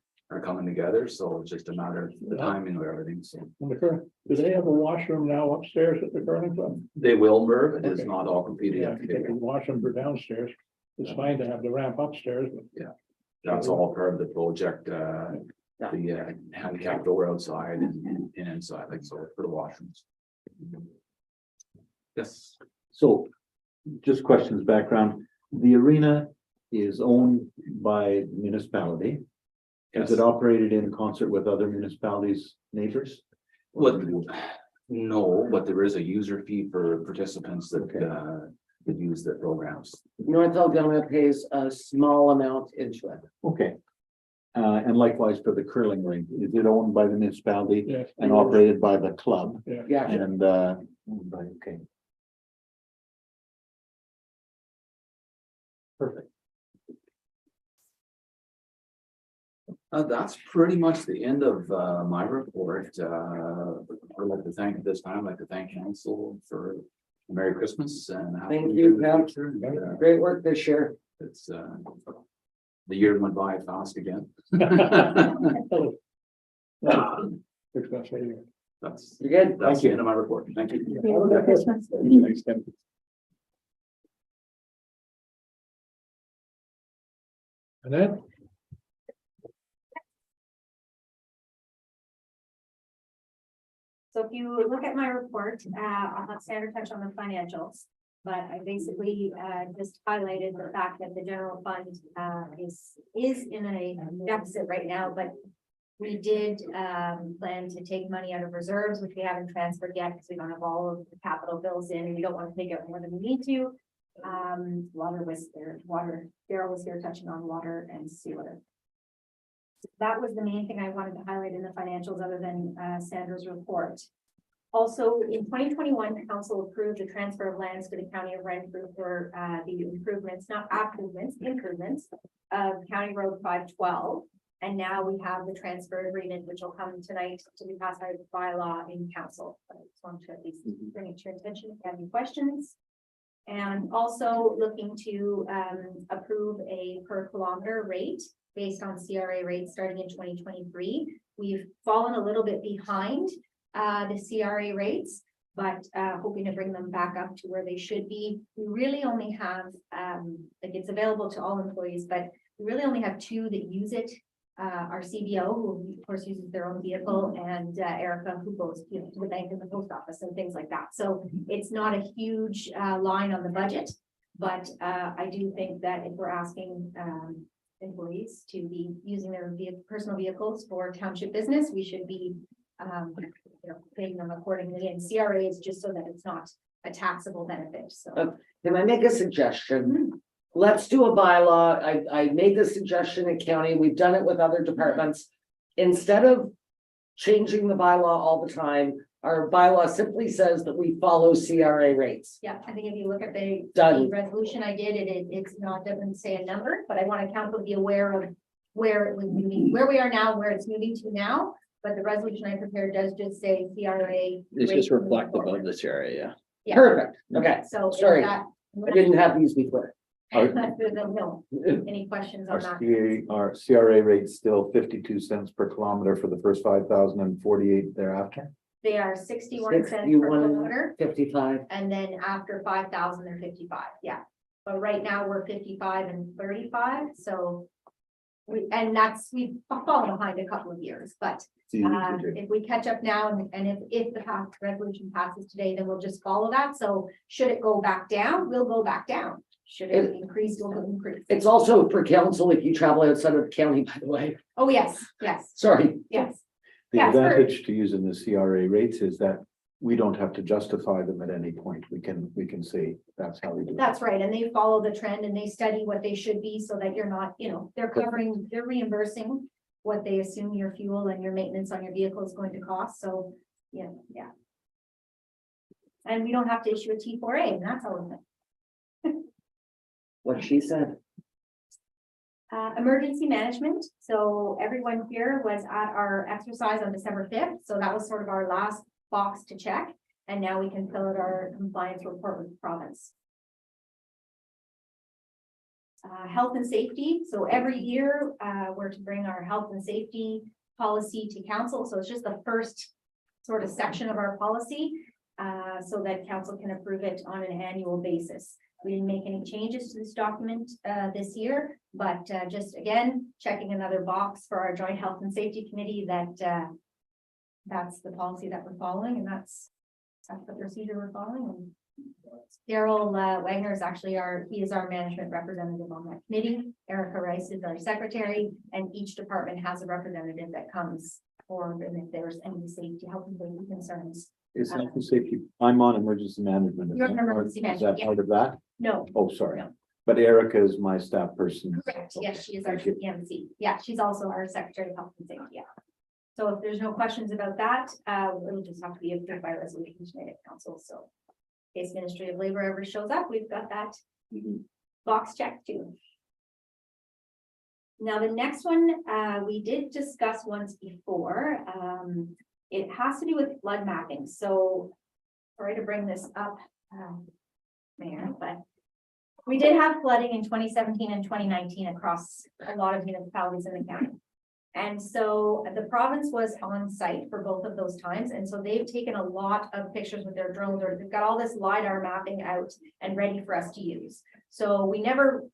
coming together, so it's just a matter of the timing of everything, so. Do they have a washroom now upstairs at the curling club? They will, Merv, it is Okay. not all completed Yeah, yet. if you can wash them for downstairs. It's fine to have the ramp upstairs, but That's all part of the project, the handicap door outside and inside, like so for the washrooms. Yes, So just questions background. The arena is owned by municipality. Is yes. it operated in concert with other municipalities, neighbors? What, no, but there is a user fee for participants that, Okay. that use the programs. North Algona pays a small amount into it. Okay. And likewise for the curling rink, is it owned by the municipality yes. and operated by the club? Yeah, And, okay. Perfect. That's pretty much the end of my report. I'd like to thank at this time, I'd like to thank council for Merry Christmas and. Happy Thank New you, Year in the Pam. future. And, great work this year. It's the year went by fast again. That's You good? that's the end of my report. Thank you. Merry Christmas. Thanks, Tim. And then, So if you look at my report, I'll have Sandra touch on the financials. But I basically just highlighted the fact that the general fund is in a deficit right now, but we did plan to take money out of reserves, which we haven't transferred yet because we don't have all of the capital bills in and we don't want to take out more than we need to. Water was there, Daryl was here touching on water and sewer. That was the main thing I wanted to highlight in the financials other than Sandra's report. Also, in 2021, the council approved the transfer of lands to the county of Renfrew for the improvements, not improvements of County Road 512. And now we have the transfer agreement, which will come tonight to be passed out by law in council. But I just wanted to at least bring it to your attention if you have any questions. And also looking to approve a per kilometer rate based on CRA rates starting in 2023. We've fallen a little bit behind the CRA rates, but hoping to bring them back up to where they should be. We really only have, like it's available to all employees, but we really only have two that use it. Our CBO, who of course uses their own vehicle, and Erica, who goes to the bank and the post office and things like that. So it's not a huge line on the budget, but I do think that if we're asking employees to be using their personal vehicles for township business, we should be paying them accordingly. And CRA is just so that it's not a taxable benefit. So Can I make a suggestion? Let's do a bylaw. I made the suggestion at county. We've done it with other departments. Instead of changing the bylaw all the time, our bylaw simply says that we follow CRA rates. yeah, I think if you look at the Done. resolution I did, it's not, doesn't say a number, but I want council to be aware of where it was moving, where we are now, where it's moving to now. But the resolution I prepared does just say CRA. It's just rates moving reflective forward. of this area, yeah. Yeah. Perfect. Okay. So. Sorry. That, I didn't have these before. no, any questions on that? Our CRA rate's still 52 cents per kilometer for the first 5,048 thereafter. They are 61 cents per 61. kilometer, 55. and then after 5,000, they're 55, yeah. But right now, we're 55 and 35, so. And we've fallen behind a couple of years, but It's easy to do. if we catch up now and if the resolution passes today, then we'll just follow that. So should it go back down, we'll go back down. Should it increase, we'll increase. It's also for council if you travel outside of the county, by the way. Oh, yes, yes, Sorry. yes. The Yeah, sure. advantage to using the CRA rates is that we don't have to justify them at any point. We can say that's how we do it. That's right, and they follow the trend and they study what they should be so that you're not, they're covering, they're reimbursing what they assume your fuel and your maintenance on your vehicle is going to cost, so, yeah. And we don't have to issue a T4A, and that's all. What she said. Emergency management, so everyone here was at our exercise on December 5th, so that was sort of our last box to check. And now we can fill out our compliance report with the province. Health and safety, so every year, we're to bring our health and safety policy to council, so it's just the first sort of section of our policy, so that council can approve it on an annual basis. We didn't make any changes to this document this year, but just again, checking another box for our joint health and safety committee that that's the policy that we're following, and that's the procedure we're following. And Daryl Wagner is actually he is our management representative on that committee. Erica Rice is our secretary, and each department has a representative that comes forward, and if there's any health and safety concerns. Is health and safety, I'm on emergency management. You're on emergency Is management, that yeah. part of that? No, Oh, sorry. No. But Erica is my staff person. correct. Yes, Okay, she is our thank you. PMC. Yeah, she's also our secretary of health and safety. Yeah. So if there's no questions about that, it'll just have to be approved by resolution tonight at council. So in case Ministry of Labor ever shows up, we've got that box checked too. Now, the next one, we did discuss once before. It has to do with flood mapping. So sorry to bring this up, Mayor, but we did have flooding in 2017 and 2019 across a lot of municipalities in the county. And so the province was on site for both of those times. And so they've taken a lot of pictures with their drones, or they've got all this LiDAR mapping out and ready for us to use. So we never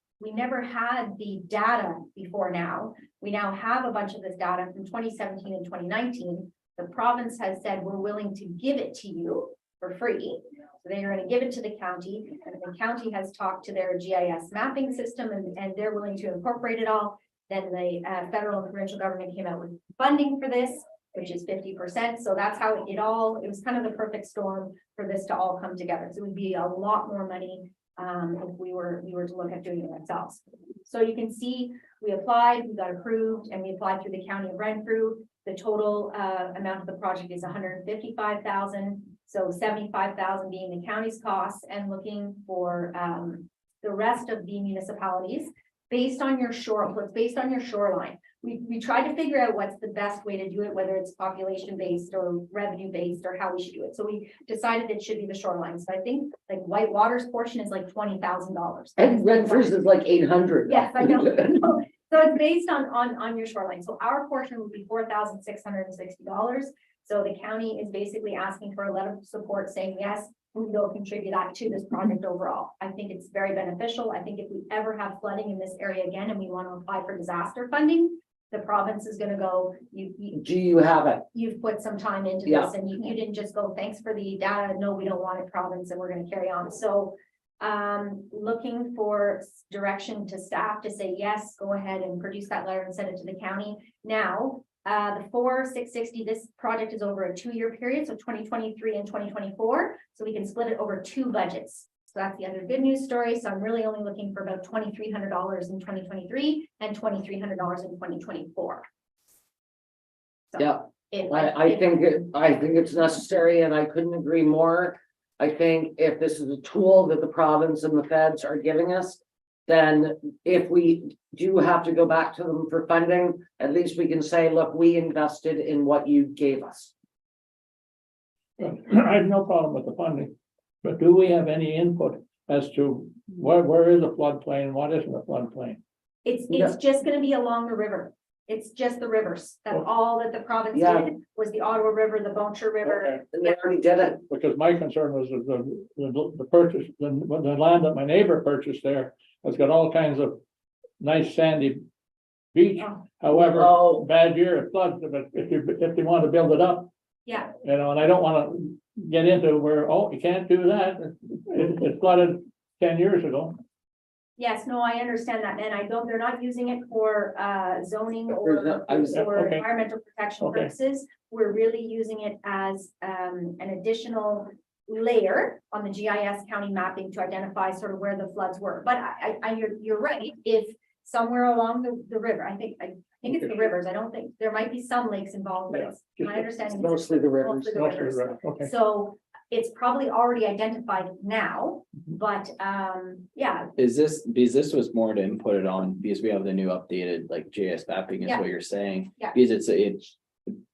had the data before now. We now have a bunch of this data from 2017 and 2019. The province has said, we're willing to give it to you for free. So they're going to give it to the county, and the county has talked to their GIS mapping system, and they're willing to incorporate it all. Then the federal and provincial government came out with funding for this, which is 50%. So that's how it was kind of the perfect storm for this to all come together. So it would be a lot more money if we were to look at doing it ourselves. So you can see we applied, we got approved, and we applied through the county of Renfrew. The total amount of the project is $155,000. So $75,000 being the county's costs, and looking for the rest of the municipalities based on your based on your shoreline. We tried to figure out what's the best way to do it, whether it's population based or revenue based, or how we should do it. So we decided it should be the shoreline. So I think like Whitewater's portion is like $20,000. And Renfrew's is like 800. Yes, I know. So it's based on your shoreline. So our portion would be $4,660. So the county is basically asking for a letter of support saying, yes, we will contribute that to this project overall. I think it's very beneficial. I think if we ever have flooding in this area again, and we want to apply for disaster funding, the province is going to go, Do you have it? you've put some time into Yeah. this, and you didn't just go, thanks for the data. No, we don't want it, province, and we're going to carry on. So looking for direction to staff to say, yes, go ahead and produce that letter and send it to the county. Now, the 4,660, this project is over a 2-year period, so 2023 and 2024. So we can split it over 2 budgets. So that's the other good news story. So I'm really only looking for about $2,300 in 2023 and $2,300 in 2024. So Yeah. I think it's necessary, and I couldn't agree more. I think if this is a tool that the province and the feds are giving us, then if we do have to go back to them for funding, at least we can say, look, we invested in what you gave us. I have no problem with the funding, but do we have any input as to where is a floodplain, what isn't a floodplain? It's just gonna be along the river. It's just the rivers. That's Okay. all that the province Yeah. did, was the Ottawa River, the Boncher River. Okay. And they already did it. Because my concern was the purchase, the land that my neighbor purchased there has got all kinds of nice sandy beach. Oh. However, Oh. bad year it floods, but if they want to build it up, Yeah, and I don't want to get into where, oh, you can't do that. It flooded 10 years ago. yes, no, I understand that, and they're not using it for zoning I was- or Okay. environmental protection Okay. purposes. we're really using it as an additional layer on the GIS county mapping to identify sort of where the floods were. But you're right, if somewhere along the river, I think it's the rivers, I don't think, there might be some lakes involved, but it's my understanding. it's Mostly the rivers. mostly the Mostly rivers. right, okay. So it's probably already identified now, but yeah, Is this, because this was more to input it on, because we have the new updated like JS mapping is Yeah. what you're saying. Yeah. Because it's,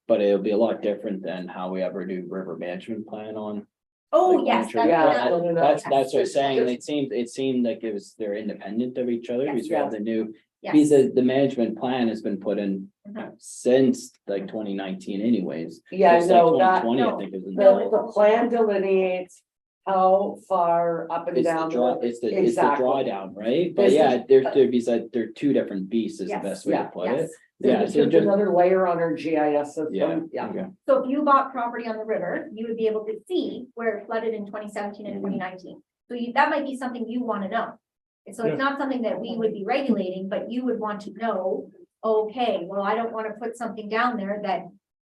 but it'll be a lot different than how we ever do river management plan on. oh, like, yes. monitoring. Yeah. That's what I'm saying, and it seemed like it was, they're independent of each other, Yes. because we have the new, Yes. because the management plan has been put in Mhm. since like 2019 anyways. Yeah, Just like no, that, 2020, I no. think is in No, there. the plan delineates how far up and It's the down. draw, it's the Exactly. drawdown, right? But This is- yeah, there's like, there are two different beasts is the Yes. best way to Yeah. put it. Yes. Yeah, There's so just just, another layer on our GIS yeah, system, yeah. okay. So if you bought property on the river, you would be able to see where it flooded in 2017 and 2019. So that might be something you want to know. And so Yeah. it's not something that we would be regulating, but you would want to know, okay, well, I don't want to put something down there that,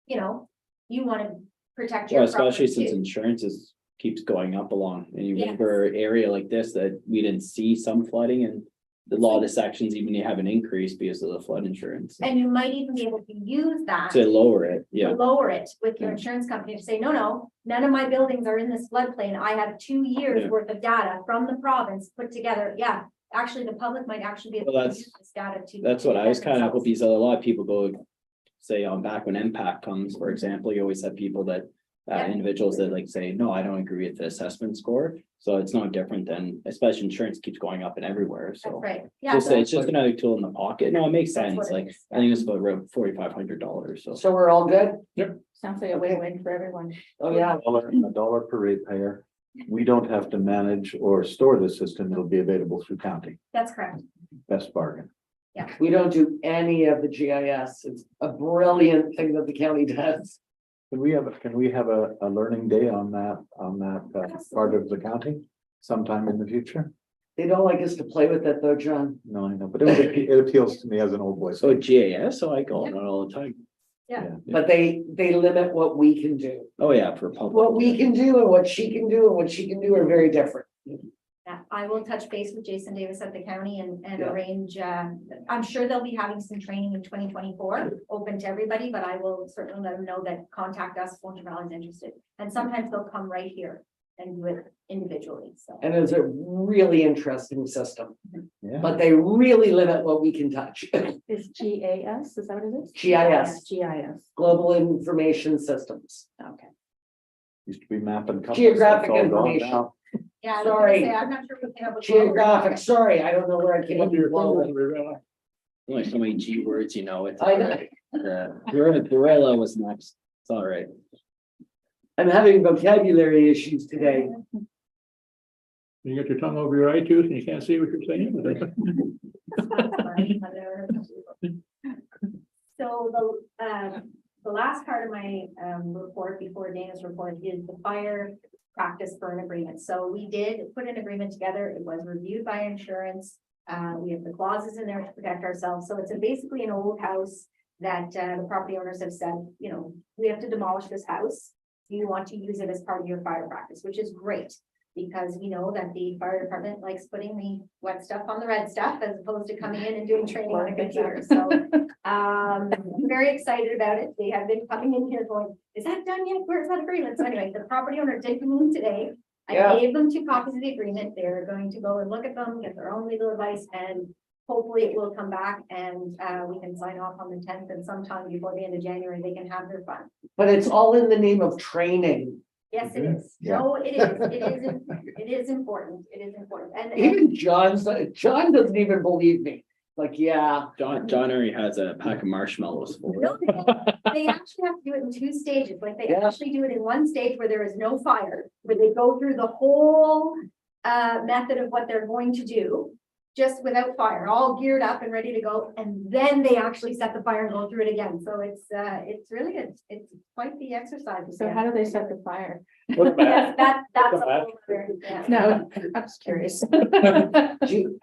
you know, you want to protect your Well, especially property since too. insurance keeps going up along any Yes. river area like this, that we didn't see some flooding and a lot of the sections even you have an increase because of the flood insurance. And you might even be able to use that To lower it, to yeah, lower it with your Yeah. insurance company to say, no, none of my buildings are in this floodplain. I have 2 years Yeah. worth of data from the province put together. Yeah, actually, the public might actually be able Well, to that's- use this data to. that's what I was kind of themselves. hoping, so a lot of people go. Say on back when impact comes, for example, you always have people that, Yeah. individuals that like say, no, I don't agree with the assessment score. So it's not different than, especially insurance keeps going up and everywhere, That's so. right, yeah. Just, it's just another tool in the pocket. No, it makes That's sense. what it Like, is, I think it's about around $4,500, so. So we're all good? Sounds like a win-win for everyone. Oh, yeah. $1 per ratepayer. We don't have to manage or store the system. It'll be available through county. That's correct. Best bargain. We don't do any of the GIS. It's a brilliant thing that the county does. Can we have a learning day on that part of the county sometime in the future? They don't like us to play with it though, John. No, I know, but it appeals to me as an old boy. So GAS, so I go on it all the time. But they limit what we can do. Oh, yeah, for public. What we can do and what she can do and what she can do are very different. Yeah, I will touch base with Jason Davis at the county and Yeah. arrange, I'm sure they'll be having some training in 2024, open to everybody, but I will certainly let them know that contact us, Fulton Valley is interested. And sometimes they'll come right here and do it individually, so. And it's a really interesting system, Yeah. but they really limit what we can touch. Is GAS, is that what it is? GIS. GIS, Global Information Systems. okay. Used to be mapping. companies, Geographic that's all gone information. now. Yeah, I was gonna Sorry. say, I'm not sure we came up with. Geographic, sorry, I don't know where I came up Into your with. fingers, we realize. Like so many G words, you know, it's. I know. Gorilla was next. It's all right. I'm having vocabulary issues today. You get your tongue over your eye tooth and you can't see what you're saying. So the last part of my report before Dana's report is the fire practice burn agreement. So we did put an agreement together. It was reviewed by insurance. We have the clauses in there to protect ourselves. So it's basically an old house that the property owners have said, you know, we have to demolish this house. Do you want to use it as part of your fire practice, which is great. Because we know that the fire department likes putting the wet stuff on the red stuff as opposed to coming in and doing training on a computer. So I'm very excited about it. They have been coming in here going, is that done yet? Where's that agreement? So anyway, the property owner did come in today. Yeah. I gave them 2 copies of the agreement. They're going to go and look at them, get their own legal advice, and hopefully it will come back and we can sign off on the 10th, and sometime before the end of January, they can have their fun. But it's all in the name of training. Yes, it is. Yeah. No, it is. It is important. It is important. And Even John doesn't even believe me. Like, yeah, John already has a pack of marshmallows for no, it. they actually have to do it in 2 stages. Like they Yeah. actually do it in 1 stage where there is no fire, where they go through the whole method of what they're going to do, just without fire, all geared up and ready to go. And then they actually set the fire and go through it again. So it's really good. It's quite the exercise. So how do they set the fire? Yes, that's a Look back. whole other, yeah. No, I'm just curious.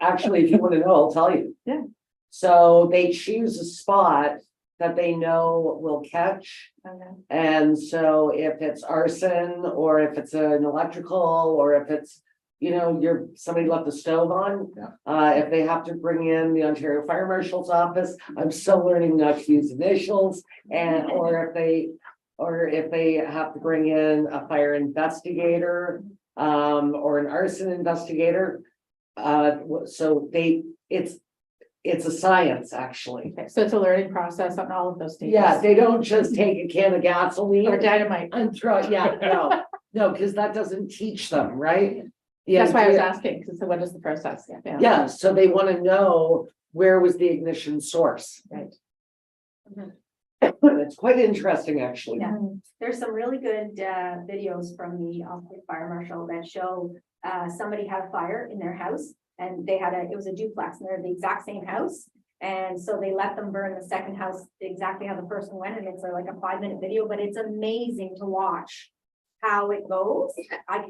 actually, if you want to know, I'll tell you. Yeah. So they choose a spot that they know will catch. Okay. And so if it's arson, or if it's an electrical, or if it's, somebody left the stove on. If they have to bring in the Ontario Fire Marshal's office, I'm still learning not to use initials. And, or if they have to bring in a fire investigator, or an arson investigator. So it's a science, actually. Okay, so it's a learning process on all of those stages. Yeah, they don't just take a can of gasoline Or dynamite. and throw it, no, because that doesn't teach them, right? That's why I was idea- asking, because so what is the process? Yeah, so they want to know where was the ignition source. Right. It's quite interesting, actually. Yeah. There's some really good videos from the fire marshal that show somebody had a fire in their house, and it was a duplex, and they're the exact same house. And so they let them burn the second house exactly how the person went, and it's like a 5-minute video, but it's amazing to watch how it goes.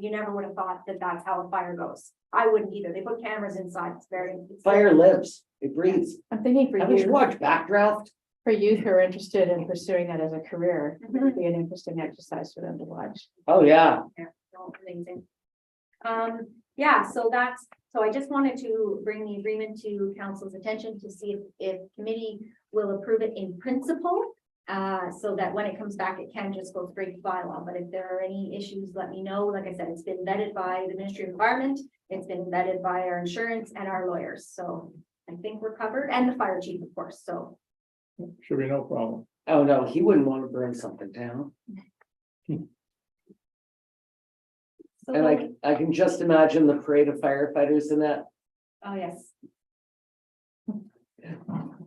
You never would have thought that that's how a fire goes. I wouldn't either. They put cameras inside. It's Fire lives, it breathes. I'm thinking for Haven't you you, watched Backdraft? for youth who are interested in pursuing that as a career, it Mhm. would be an interesting exercise for them to watch. Oh, yeah. No, amazing. So I just wanted to bring the agreement to council's attention to see if committee will approve it in principle. So that when it comes back, it can just go straight to bylaw, but if there are any issues, let me know. Like I said, it's been vetted by the Ministry of Environment, it's been vetted by our insurance and our lawyers, so I think we're covered, and the fire chief, of course, so. Should be no problem. Oh, no, he wouldn't want to burn something down. So, And I can just imagine the parade of firefighters in that. oh, yes.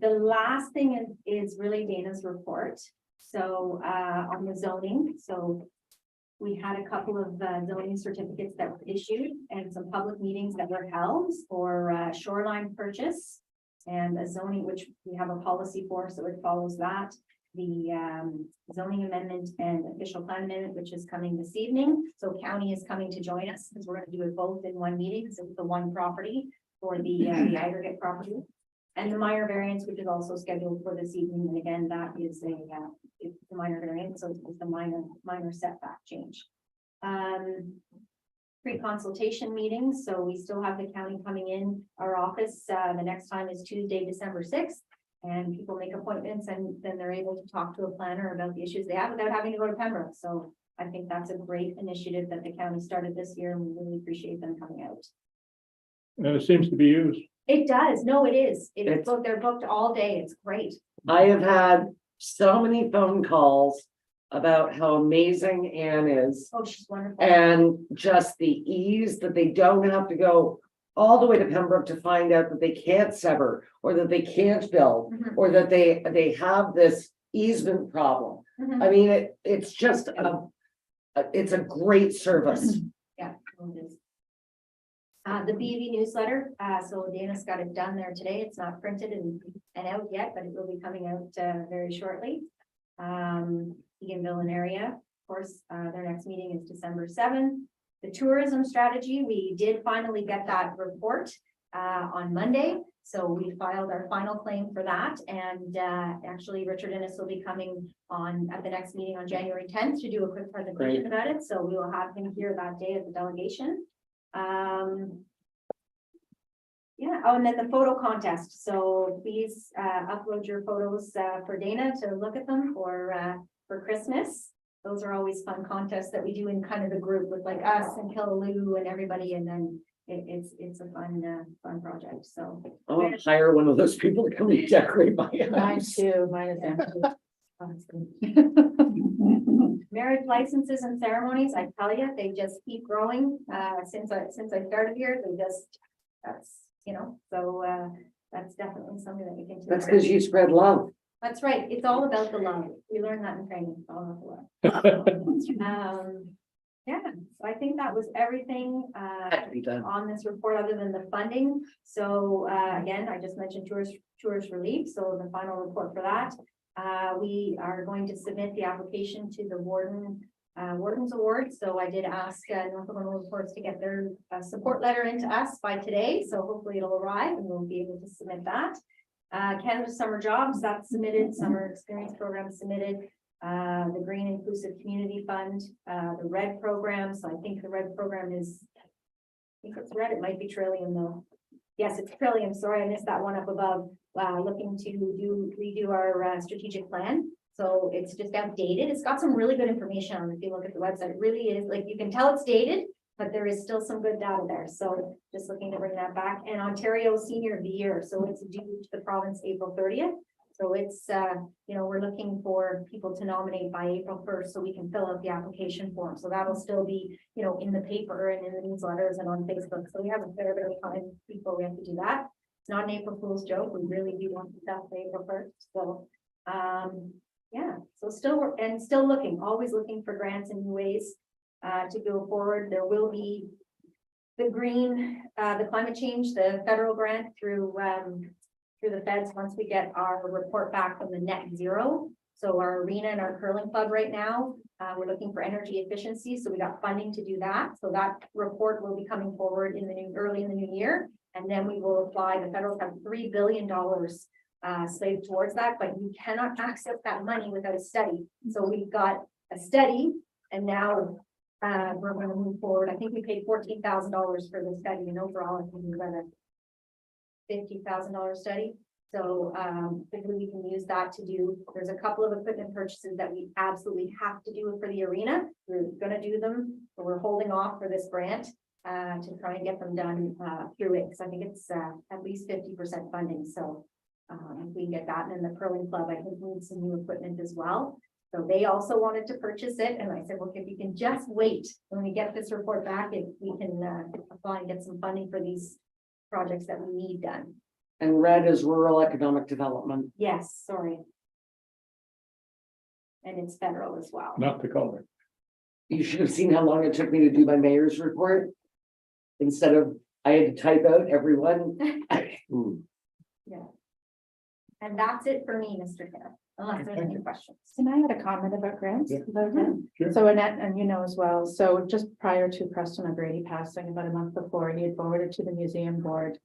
The last thing is really Dana's report. So, on the zoning, so we had a couple of zoning certificates that were issued and some public meetings that were held for shoreline purchase and a zoning, which we have a policy for, so it follows that. The zoning amendment and official plan amendment, which is coming this evening. So county is coming to join us because we're going to do it both in one meeting, because it's the one property for the aggregate property. And the minor variance, which is also scheduled for this evening, and again, that is it's a minor variance, so it's a minor setback change. Pre-consultation meetings, so we still have the county coming in our office, the next time is Tuesday, December 6th. And people make appointments, and then they're able to talk to a planner about the issues they have without having to go to Pembroke, so I think that's a great initiative that the county started this year, and we really appreciate them coming out. And it seems to be used. It does, no, it is. It's- They're booked all day. It's great. I have had so many phone calls about how amazing Anne is. Oh, she's wonderful. And just the ease that they don't have to go all the way to Pembroke to find out that they can't sever, or that they can't build, Mhm, or that they have this easement problem. mhm. I mean, it's just it's a great service. Yeah. It is. The BV newsletter, so Dana's got it done there today. It's not printed and out yet, but it will be coming out very shortly. Eganville and area, of course, their next meeting is December 7th. The tourism strategy, we did finally get that report on Monday. So we filed our final claim for that, and actually Richard Innes will be coming on at the next meeting on January 10th to do a quick presentation about it. So we will have him here that day at the delegation. Yeah, oh, and then the photo contest. So please upload your photos for Dana to look at them for Christmas. Those are always fun contests that we do in kind of the group with like us and Killaloo and everybody, and then it's a fun project, so. I want to hire one of those people to come and decorate my Mine house. too, mine is empty. Marriage licenses and ceremonies, I tell you, they just keep growing, since I started here, so, that's definitely something that we can. That's because you spread love. That's right, it's all about the love, we learned that in training, it's all about the love. Yeah, so I think that was everything, Had to be done. on this report other than the funding. So again, I just mentioned tourist relief, so the final report for that. We are going to submit the application to the Warden's Award. So I did ask Norfolk Reports to get their support letter into us by today. So hopefully it'll arrive and we'll be able to submit that. Canada Summer Jobs, that's submitted, Summer Experience Program submitted. The Green Inclusive Community Fund, the RED program, so I think the RED program is. I think it's RED, it might be Trillium though. Yes, it's Trillium, sorry, I missed that one up above, looking to redo our strategic plan. So it's just outdated, it's got some really good information on it, if you look at the website, it really is, like, you can tell it's dated. But there is still some good data there, so just looking to bring that back, and Ontario Senior of the Year, so it's due to the province April 30th. So it's, you know, we're looking for people to nominate by April 1st, so we can fill out the application form, so that'll still be, you know, in the paper and in the newsletters and on Facebook, so we have a fair bit of time before we have to do that. It's not an April Fool's joke, we really do want that by April 1st, so, yeah, so still looking, always looking for grants and new ways to go forward. There will be the the climate change, the federal grant through the feds once we get our report back from the net zero. So our arena and our curling club right now, we're looking for energy efficiency. So we got funding to do that. So that report will be coming forward early in the new year. And then we will apply, the federal have $3 billion slated towards that, but you cannot access that money without a study. So we've got a study and now we're going to move forward. I think we paid $14,000 for the study, and overall, I think we got a $50,000 study. So hopefully we can use that to do. There's a couple of equipment purchases that we absolutely have to do for the arena. We're going to do them, but we're holding off for this grant to try and get them done through it. Because I think it's at least 50% funding. So if we can get that, and then the curling club, I think we need some new equipment as well. So they also wanted to purchase it, and I said, well, if you can just wait when we get this report back, if we can apply and get some funding for these projects that we need done. And RED is Rural Economic Development. Yes, sorry. And it's federal as well. Not the culvert. You should have seen how long it took me to do my mayor's report. Instead of, I had to type out everyone. Yeah. And that's it for me, Mr. Chair, unless there's any questions. Can I add a comment about grants? Yeah. About that? Sure. So Annette, and you know as well, so just prior to Preston O'Grady passing about a month before, he had forwarded to the museum board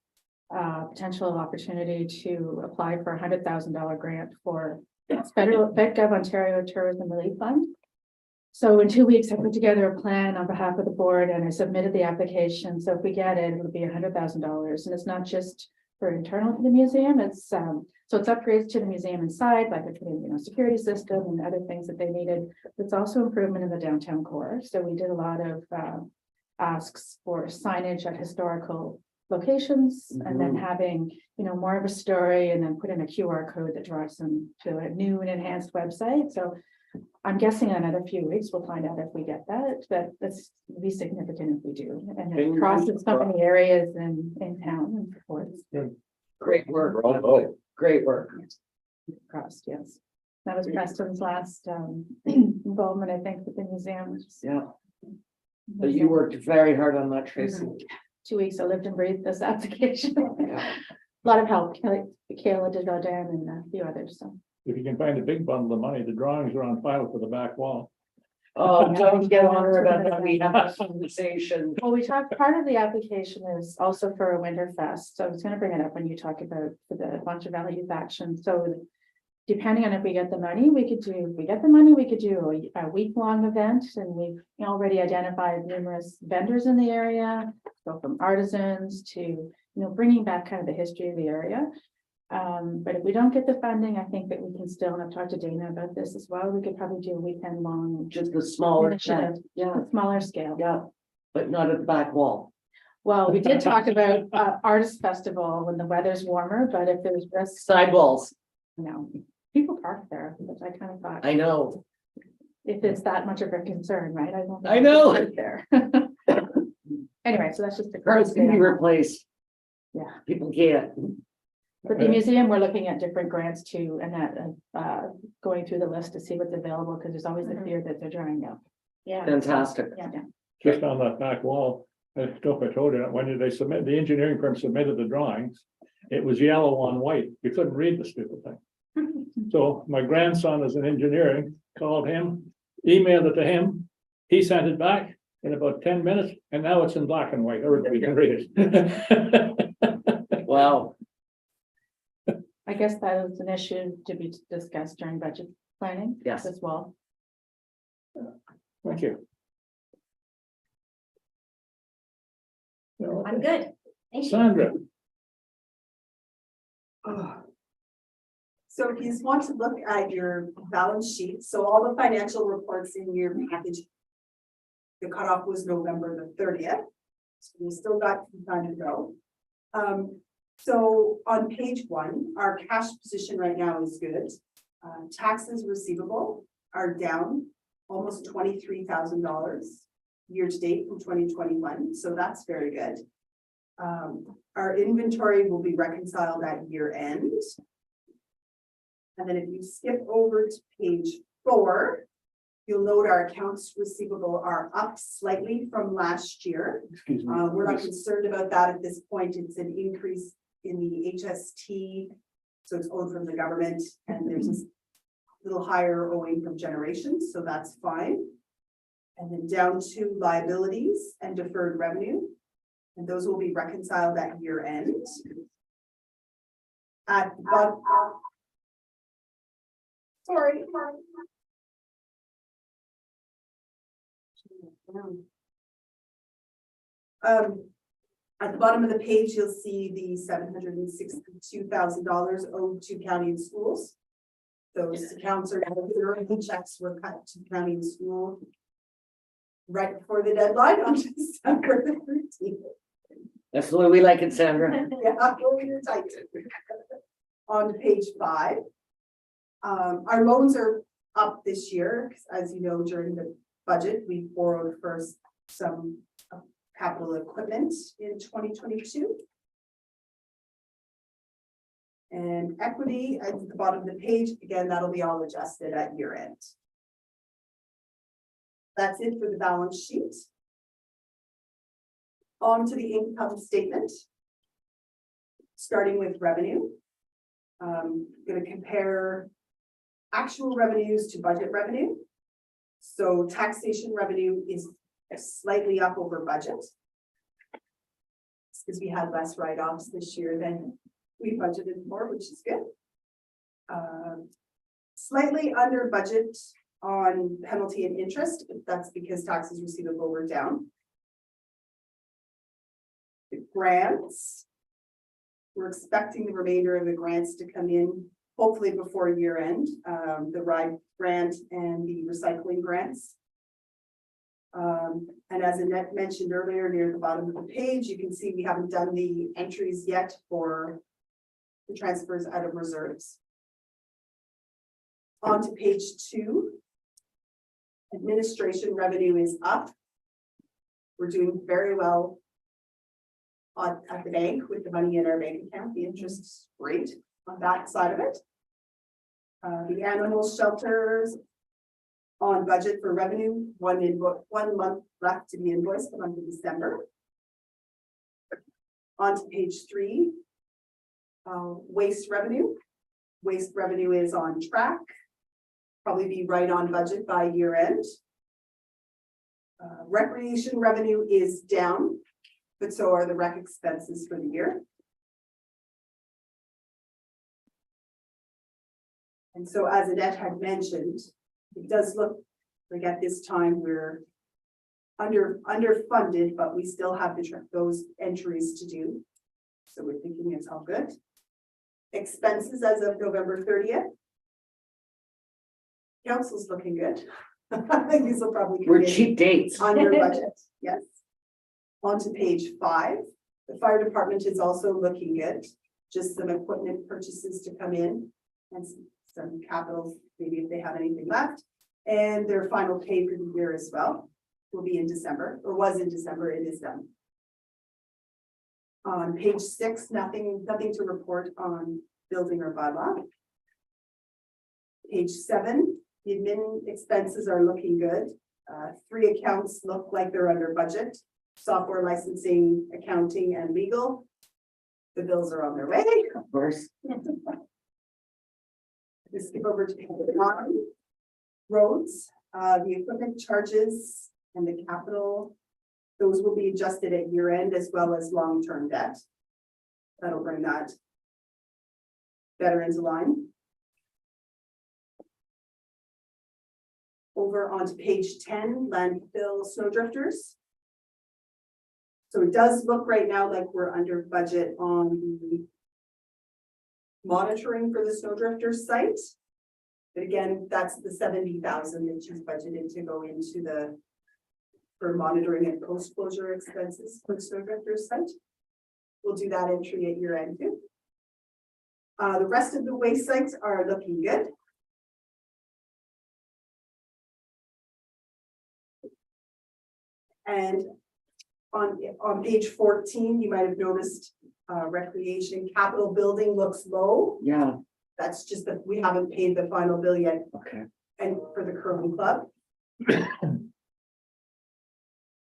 potential opportunity to apply for a $100,000 grant for FedGov Ontario Tourism Relief Fund. So in 2 weeks, I put together a plan on behalf of the board and I submitted the application. So if we get it, it'll be $100,000, and it's not just for internal to the museum. It's so it's upgrades to the museum inside, like a security system and other things that they needed. It's also improvement in the downtown core. So we did a lot of asks for signage at historical locations, and then having more of a story, and then put in a QR code that drives them to a new and enhanced website. So I'm guessing in another few weeks we'll find out if we get that, but that's be significant if we do, and it crosses so many areas in town and supports. Great work. Great work. Crossed, yes. That was Preston's last involvement, I think, with the museum. Yeah, but you worked very hard on that, Tracy. 2 weeks I lived and breathed this application. Yeah. A lot of help, Kayla Desjardins and a few others, so. If you can find a big bundle of money, the drawings are on file for the back wall. Oh, don't get on her about that. We have that conversation. Well, we talked, part of the application is also for a winter fest, so I was gonna bring it up when you talk about the bunch of Valley Youth Action, so. Depending on if we get the money, we could do a week-long event, and we've already identified numerous vendors in the area. Go from artisans to, bringing back kind of the history of the area. But if we don't get the funding, I think that we can still, and I've talked to Dana about this as well, we could probably do a weekend long. Just a smaller initiative, event. Yeah, a smaller scale. yeah, but not at the back wall. Well, we did talk about artist festival when the weather's warmer, but if there's just, Sidewalls. people park there, which I kind of thought. I know. If it's that much of a concern, right? Don't think I know. it's there. Anyway, so that's just the. Cars can be replaced. Yeah. People can't. But the museum, we're looking at different grants too, and that going through the list to see what's available, because there's always the fear that they're drying up. Yeah. Fantastic. Yeah. Just on that back wall, I don't know if I told you, when they submit, the engineering firm submitted the drawings, it was yellow on white. You couldn't read the stupid thing. So my grandson is in engineering, called him, emailed it to him. He sent it back in about 10 minutes, and now it's in black and white. Everybody can read it. Wow. I guess that is an issue to be discussed during budget planning. Yes. As well. Thank you. No, I'm good. Thank you. Sandra, So if you just want to look at your balance sheet, so all the financial reports in your package. The cutoff was November the 30th, so we still got some time to go. So on page 1, our cash position right now is good. Taxes receivable are down almost $23,000 year to date from 2021, so that's very good. Our inventory will be reconciled at year end. And then if you skip over to page 4, you'll note our accounts receivable are up slightly from last year. Excuse me. We're not concerned about that at this point. It's an increase in the HST. So it's owed from the government, and there's a little higher owing from generations, so that's fine. And then down to liabilities and deferred revenue. And those will be reconciled at year end. At the bottom. Sorry. At the bottom of the page, you'll see the $762,000 owed to county and schools. Those accounts are zero, the checks were cut to county and school right before the deadline on December 13th. That's the way we like it, Sandra. Yeah, we're tight. On page 5. Our loans are up this year, 'cause as you know, during the budget, we borrowed for some capital equipment in 2022. And equity at the bottom of the page, again, that'll be all adjusted at year end. That's it for the balance sheet. On to the income statement. Starting with revenue. Going to compare actual revenues to budget revenue. So taxation revenue is slightly up over budget. Because we had less write-offs this year than we budgeted for, which is good. Slightly under budget on penalty and interest, but that's because taxes receivable were down. The grants. We're expecting the remainder of the grants to come in, hopefully before year end, the RIDE grant and the recycling grants. And as Annette mentioned earlier, near the bottom of the page, you can see we haven't done the entries yet for the transfers out of reserves. On to page 2. Administration revenue is up. We're doing very well at the bank with the money in our bank account. The interest is great on that side of it. The animal shelters on budget for revenue, 1 month left to be invoiced, the month of December. On to page 3. Waste revenue. Waste revenue is on track. Probably be right on budget by year end. Recreation revenue is down, but so are the rec expenses for the year. And so as Annette had mentioned, it does look like at this time we're underfunded, but we still have those entries to do. So we're thinking it's all good. Expenses as of November 30th. Council's looking good. I think these will probably. We're cheap dates. Under budget, yes. On to page 5. The fire department is also looking good. Just some equipment purchases to come in and some capitals, maybe if they have anything left. And their final pay for the year as well will be in December, or was in December. It is done. On page 6, nothing to report on building or bylaw. Page 7, the admin expenses are looking good. 3 accounts look like they're under budget. Software licensing, accounting, and legal. The bills are on their way. Of course. Let's skip over to page 9. Roads, the equipment charges and the capital, those will be adjusted at year end as well as long-term debt. That'll bring that Veterans Align. Over onto page 10, landfill snow drifters. So it does look right now like we're under budget on the monitoring for the snow drifters site. But again, that's the 70,000 that she's budgeted to go into the for monitoring and post-closure expenses for the snow drifters site. We'll do that entry at year end too. The rest of the waste sites are looking good. And on page 14, you might have noticed recreation capital building looks low. Yeah, That's just that we haven't paid the final bill yet. okay. And for the curling club.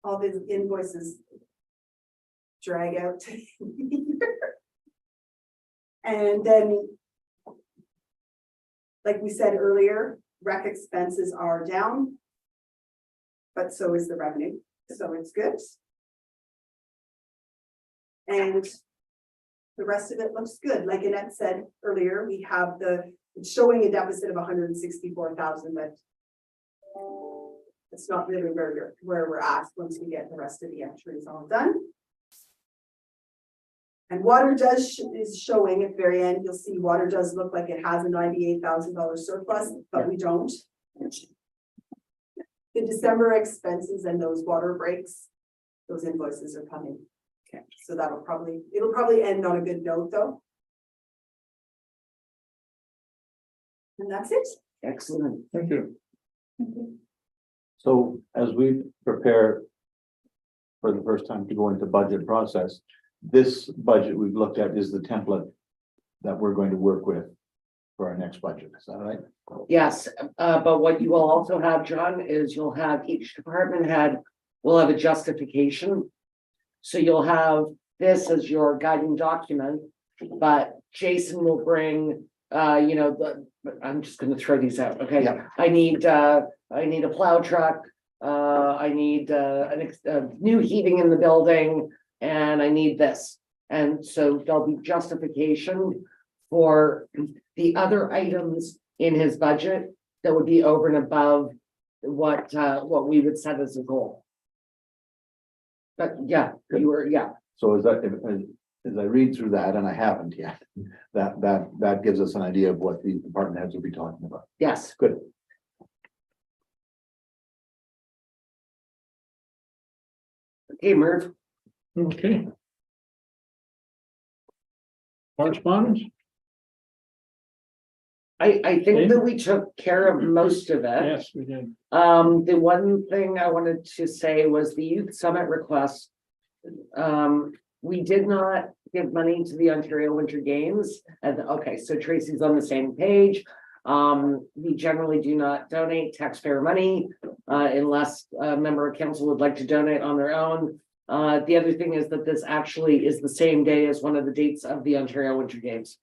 All these invoices drag out. And then, like we said earlier, rec expenses are down. But so is the revenue, so it's good. And the rest of it looks good. Like Annette said earlier, we have it's showing a deficit of 164,000, but it's not really where we're at once we get the rest of the entries all done. And water is showing at the very end, you'll see water does look like it has a $98,000 surplus, but we don't. The December expenses and those water breaks, those invoices are coming. Okay, so it'll probably end on a good note though. And that's it. Excellent. Thank you. So as we prepare for the first time to go into budget process, this budget we've looked at is the template that we're going to work with for our next budget. Is that right? Yes, but what you will also have, John, is you'll have each department head will have a justification. So you'll have this as your guiding document, but Jason will bring, I'm just gonna throw these out, okay? Yeah. I need a plow truck, I need new heating in the building, and I need this. And so there'll be justification for the other items in his budget that would be over and above what we would set as a goal. But yeah, So as I read through that, and I haven't yet, that gives us an idea of what the department heads will be talking about. yes. Good. Okay, Merv. Okay. Correspondence? I think that we took care of most of it. Yes, we did. The one thing I wanted to say was the youth summit request. We did not give money to the Ontario Winter Games. And okay, so Tracy's on the same page. We generally do not donate taxpayer money unless a member of council would like to donate on their own. The other thing is that this actually is the same day as one of the dates of the Ontario Winter Games.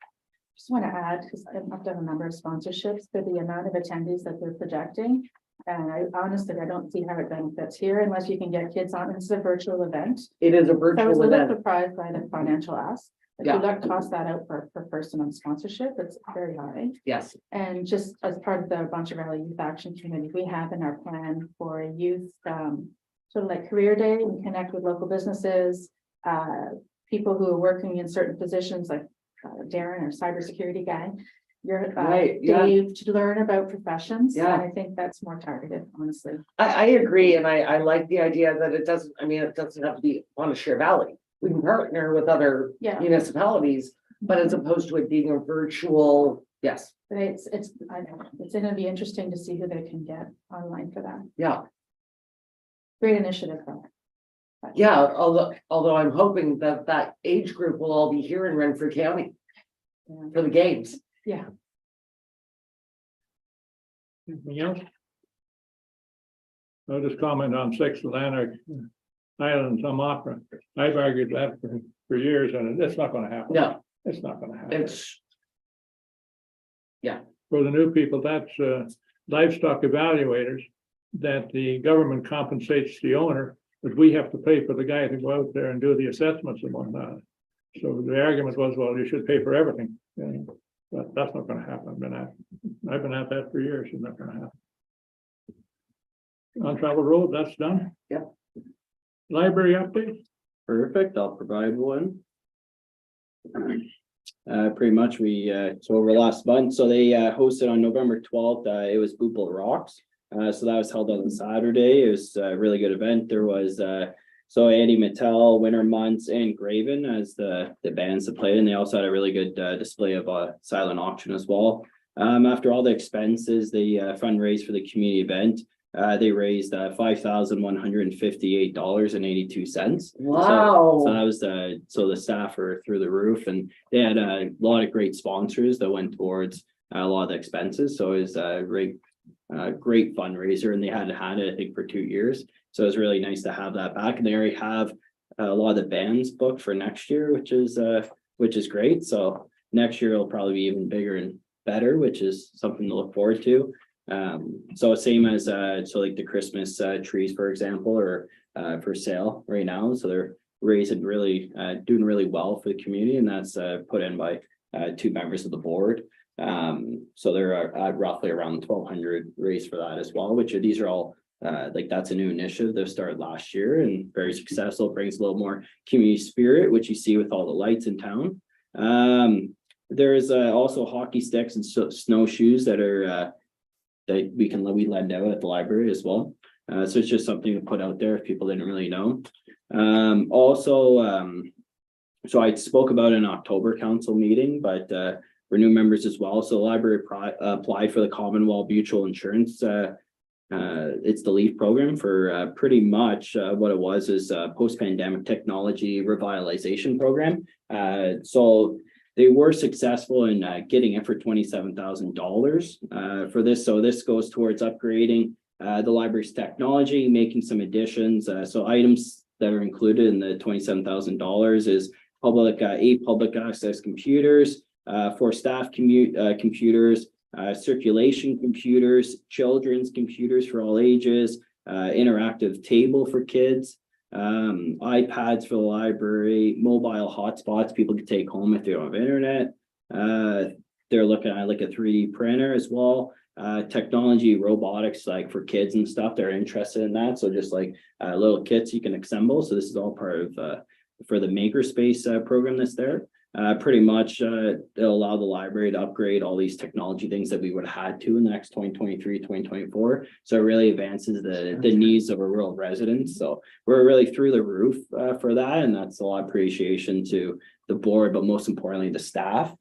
Just want to add, because I've done a number of sponsorships for the amount of attendees that they're projecting. And I honestly don't see how it benefits here unless you can get kids on. It's a virtual event. It is a I was virtual a little event. surprised by the financial ask. If Yeah. you look cost that out per person on sponsorship, it's very high. Yes, And just as part of the Bunch of Valley Youth Action Committee, we have in our plan for a youth, sort of like career day and connect with local businesses, people who are working in certain positions like Darren, our cybersecurity guy. You're Right, yeah. Dave, to learn about professions. Yeah. And I think that's more targeted, honestly. I agree, and I like the idea that it doesn't have to be on a Share Valley. We can partner with other Yeah, municipalities, but as opposed to it being a virtual, yes, but I know, it's gonna be interesting to see who they can get online for that. yeah. Great initiative, though. Yeah, although I'm hoping that age group will all be here in Renfrew County Yeah. for the games. Yeah. Anything else? I'll just comment on Sixth Atlantic Island, some opera. I've argued that for years, and it's not gonna happen. No, It's not gonna happen. it's, For the new people, that's livestock evaluators that the government compensates the owner, but we have to pay for the guy to go out there and do the assessments and whatnot. So the argument was, well, you should pay for everything. But that's not gonna happen. I've been at that for years. It's not gonna happen. On travel road, that's done? Yep. Library update? Perfect, I'll provide one. Pretty much so over last month, so they hosted on November 12th, it was Boople Rocks. So that was held on Saturday. It was a really good event. There was so Andy Mattel, Winter Months, and Graven as the bands that played, and they also had a really good display of a silent auction as well. After all the expenses, they fundraised for the community event. They raised $5,158.82. Wow. So that was so the staff were through the roof, and they had a lot of great sponsors that went towards a lot of the expenses. So it was a great fundraiser, and they had it, I think, for 2 years. So it was really nice to have that back, and they already have a lot of the bands booked for next year, which is great. So next year it'll probably be even bigger and better, which is something to look forward to. So same as so like the Christmas trees, for example, are for sale right now. So they're raising doing really well for the community, and that's put in by 2 members of the board. So they're at roughly around 1,200 raised for that as well, which these are all that's a new initiative that started last year and very successful. It brings a little more community spirit, which you see with all the lights in town. There's also hockey sticks and snowshoes that are that we lend out at the library as well. So it's just something to put out there if people didn't really know. So I spoke about an October council meeting, but for new members as well. So the library applied for the Commonwealth Mutual Insurance. It's the LEAF program for pretty much what it was is a post-pandemic technology revitalization program. So they were successful in getting it for $27,000 for this. So this goes towards upgrading the library's technology, making some additions. So items that are included in the $27,000 is eight public access computers, 4 staff computers, circulation computers, children's computers for all ages, interactive table for kids, iPads for the library, mobile hotspots people can take home if they don't have internet. They're looking at like a 3D printer as well. Technology, robotics, like for kids and stuff, they're interested in that. So just like little kits you can assemble. So this is all part of for the Makerspace program that's there. Pretty much it'll allow the library to upgrade all these technology things that we would have had to in the next 2023, 2024. So it really advances the needs of our rural residents. So we're really through the roof for that. And that's a lot of appreciation to the board, but most importantly, the staff.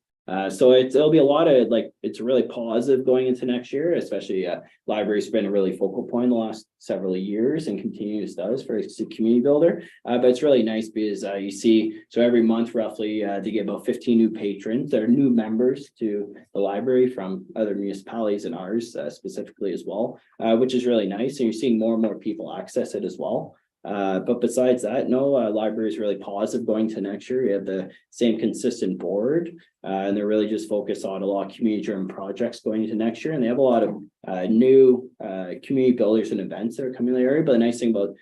So it'll be a lot of it's really positive going into next year, especially library's been a really focal point in the last several years and continues does for a community builder. But it's really nice because you see, so every month roughly they get about 15 new patrons that are new members to the library from other municipalities and ours specifically as well, which is really nice. And you're seeing more and more people access it as well. But besides that, no, library is really positive going to next year. We have the same consistent board, and they're really just focused on a lot of community-driven projects going into next year. And they have a lot of new community builders and events that are coming in the area. But the nice thing about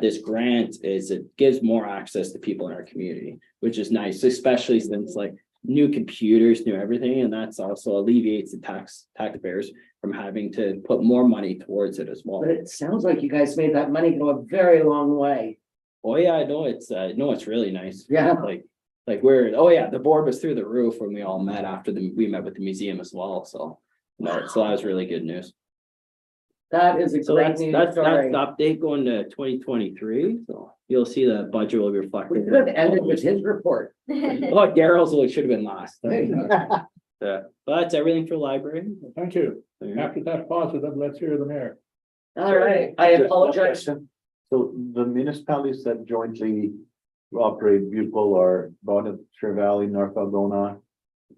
this grant is it gives more access to people in our community, which is nice, especially since new computers, new everything, and that's also alleviates the taxpayers from having to put more money towards it as well. But it sounds like you guys made that money go a very long way. Oh yeah, I know it's it's really nice. Yeah. The board was through the roof when we all met after we met with the museum as well. So that was really good news. That is a So great that's news the story. update going to 2023. So you'll see the budget will be We reflected. could have ended with his report. Oh, Daryl's should have been last. There you go. But that's everything for library. Thank you. After that positive, let's hear the mayor. All right, I apologize. So the municipalities that jointly operate Buple are Bonaventure Valley, North Algona.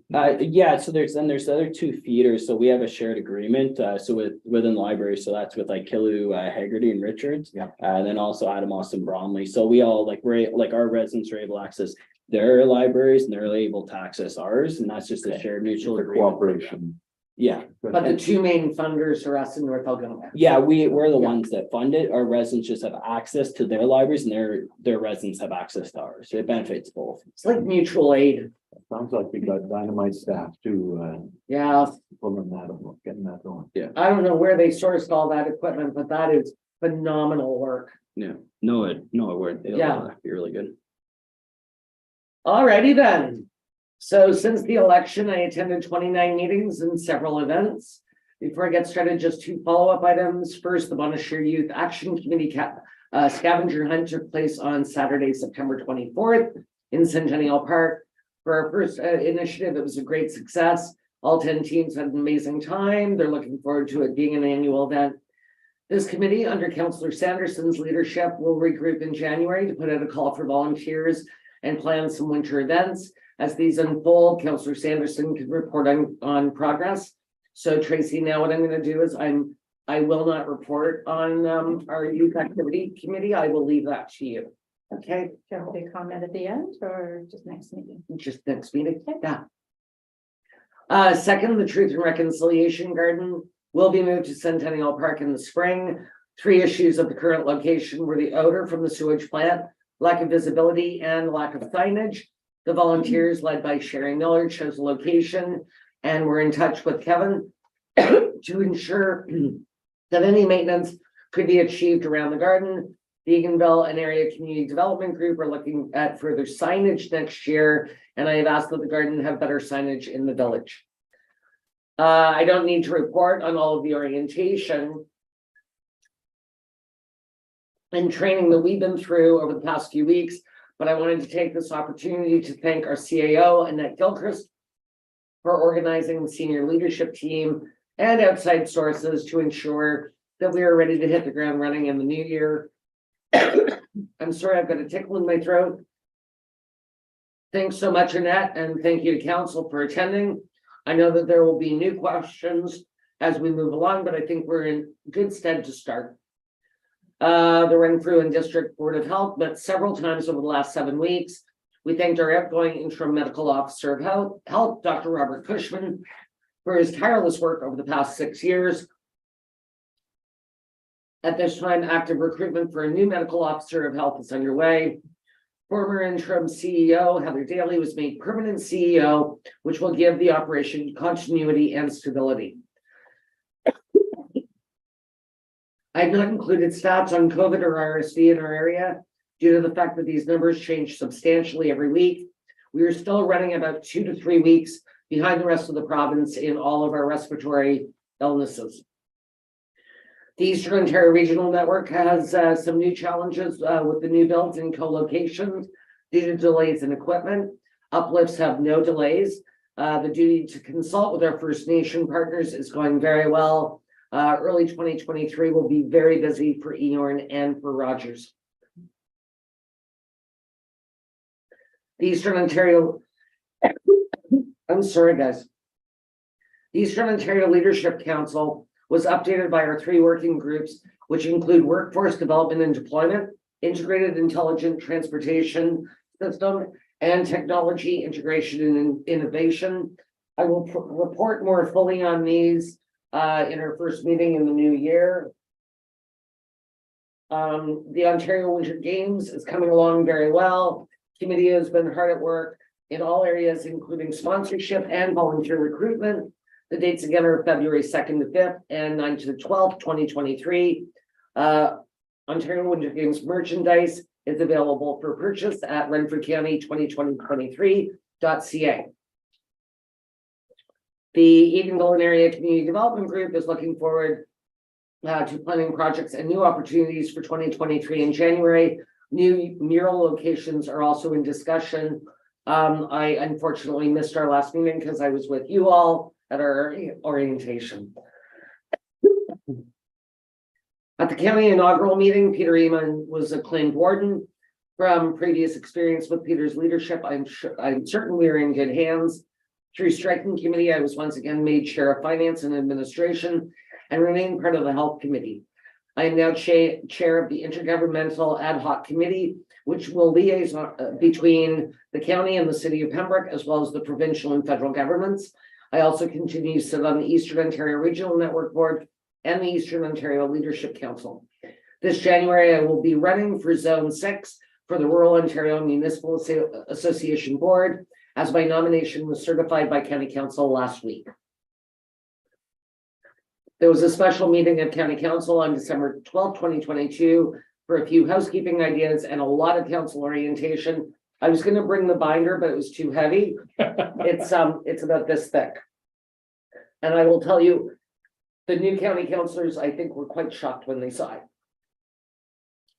Yeah, so there's the other 2 feeders. So we have a shared agreement. So within the library, so that's with Killu, Haggerty and Richards. Yeah. And then also Adamos and Bromley. So we all our residents are able to access their libraries and they're able to access ours. And that's just a shared mutual agreement. Cooperation. Yeah. But the 2 main funders are us in North Algona. Yeah, we're the ones that fund it. Our residents just have access to their libraries and their residents have access to ours. So it benefits both. It's like mutual aid. Sounds like we got dynamite staff to, Yeah, pulling that, getting that going. I don't know where they sourced all that equipment, but that is phenomenal work. Yeah, no, it would. It'll, Yeah. be really good. Alrighty then. So since the election, I attended 29 meetings and several events. Before I get started, just two follow-up items. First, the Montessori Youth Action Committee scavenger hunt took place on Saturday, September 24th in Centennial Park. For our first initiative, it was a great success. All 10 teams had an amazing time. They're looking forward to it being an annual event. This committee, under Councillor Sanderson's leadership, will regroup in January to put out a call for volunteers and plan some winter events. As these unfold, Councillor Sanderson can report on progress. So Tracy, now what I'm going to do is I will not report on our youth activity committee. I will leave that to you. Okay, Do you have a big comment at the end or just next meeting? just next meeting. Yeah. Second, the Truth and Reconciliation Garden will be moved to Centennial Park in the spring. 3 issues of the current location were the odor from the sewage plant, lack of visibility, and lack of signage. The volunteers led by Sherry Miller chose the location, and we're in touch with Kevin to ensure that any maintenance could be achieved around the garden. The Eganville and Area Community Development Group are looking at further signage next year, and I have asked that the garden have better signage in the village. I don't need to report on all of the orientation and training that we've been through over the past few weeks, but I wanted to take this opportunity to thank our CAO, Annette Gilchrist, for organizing the senior leadership team and outside sources to ensure that we are ready to hit the ground running in the new year. I'm sorry, I've got a tickle in my throat. Thanks so much, Annette, and thank you to council for attending. I know that there will be new questions as we move along, but I think we're in good stead to start. The Renfrew and District Board of Health met several times over the last 7 weeks. We thanked our outgoing interim medical officer of health, Dr. Robert Cushman, for his tireless work over the past 6 years. At this time, active recruitment for a new medical officer of health is underway. Former interim CEO Heather Daly was made permanent CEO, which will give the operation continuity and stability. I have not included stats on COVID or RSV in our area due to the fact that these numbers change substantially every week. We are still running about 2 to 3 weeks behind the rest of the province in all of our respiratory illnesses. The Eastern Ontario Regional Network has some new challenges with the new builds and co-locations due to delays in equipment. Uplifts have no delays. The duty to consult with our First Nation partners is going very well. Early 2023 will be very busy for Eorn and for Rogers. The Eastern Ontario, I'm sorry, guys. The Eastern Ontario Leadership Council was updated by our 3 working groups, which include workforce development and deployment, integrated intelligent transportation system, and technology integration and innovation. I will report more fully on these in our first meeting in the new year. The Ontario Winter Games is coming along very well. Committee has been hard at work in all areas, including sponsorship and volunteer recruitment. The dates again are February 2nd to 5th and 9th to the 12th, 2023. Ontario Winter Games merchandise is available for purchase at Renfrew County 2023.ca. The Eganville and Area Community Development Group is looking forward to planning projects and new opportunities for 2023 in January. New mural locations are also in discussion. I unfortunately missed our last meeting because I was with you all at our orientation. At the county inaugural meeting, Peter Eman was acclaimed warden. From previous experience with Peter's leadership, I'm certain we are in good hands. Through striking committee, I was once again made chair of finance and administration and remain part of the health committee. I am now chair of the intergovernmental ad hoc committee, which will liaise between the county and the city of Pembroke, as well as the provincial and federal governments. I also continue to sit on the Eastern Ontario Regional Network Board and the Eastern Ontario Leadership Council. This January, I will be running for Zone 6 for the Rural Ontario Municipal Association Board. as my nomination was certified by County Council last week. There was a special meeting of County Council on December 12th, 2022 for a few housekeeping ideas and a lot of council orientation. I was gonna bring the binder, but it was too heavy. It's about this thick. And I will tell you, the new county councilors, I think, were quite shocked when they saw it.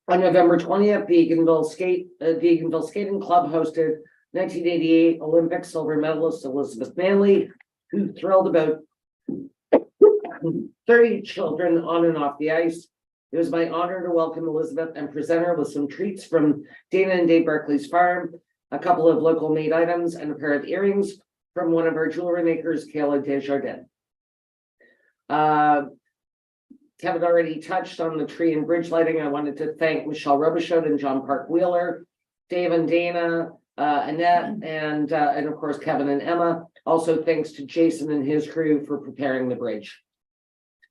On November 20th, the Eganville Skating Club hosted 1988 Olympic silver medalist Elizabeth Manley, who thrilled about 30 children on and off the ice. It was my honor to welcome Elizabeth and present her with some treats from Dana and Dave Berkeley's farm, a couple of local made items, and a pair of earrings from one of our jewelry makers, Kayla Desjardins. Kevin already touched on the tree and bridge lighting. I wanted to thank Michelle Robichaud and John Park Wheeler, Dave and Dana, Annette, and of course, Kevin and Emma. Also, thanks to Jason and his crew for preparing the bridge.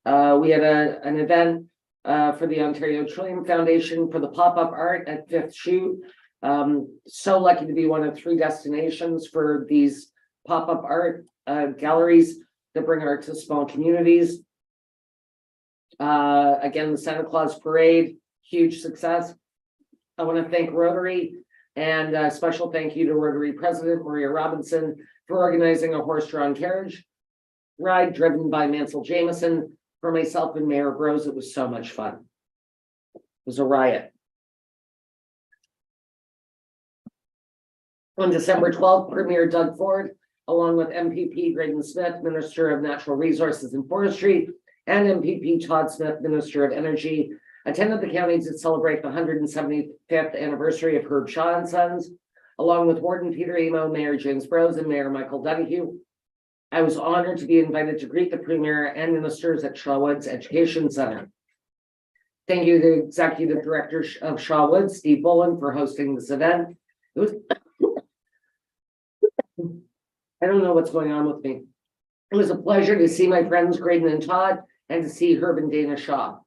We had an event for the Ontario Trillium Foundation for the pop-up art at Fifth Shoot. So lucky to be one of 3 destinations for these pop-up art galleries that bring art to small communities. Again, the Santa Claus Parade, huge success. I want to thank Rotary and a special thank you to Rotary President Maria Robinson for organizing a horse-drawn carriage ride driven by Mansell Jameson. For myself and Mayor Rose, it was so much fun. It was a riot. On December 12th, Premier Doug Ford, along with MPP Graydon Smith, Minister of Natural Resources and Forestry, and MPP Todd Smith, Minister of Energy, attended the county to celebrate the 175th anniversary of Herb Shaw and Sons, along with Warden Peter Emo, Mayor James Brose, and Mayor Michael Donahue. I was honored to be invited to greet the Premier and ministers at Shaw Woods Education Center. Thank you to the Executive Director of Shaw Woods, Steve Bolin, for hosting this event. It was I don't know what's going on with me. It was a pleasure to see my friends Graydon and Todd and to see Herb and Dana Shaw.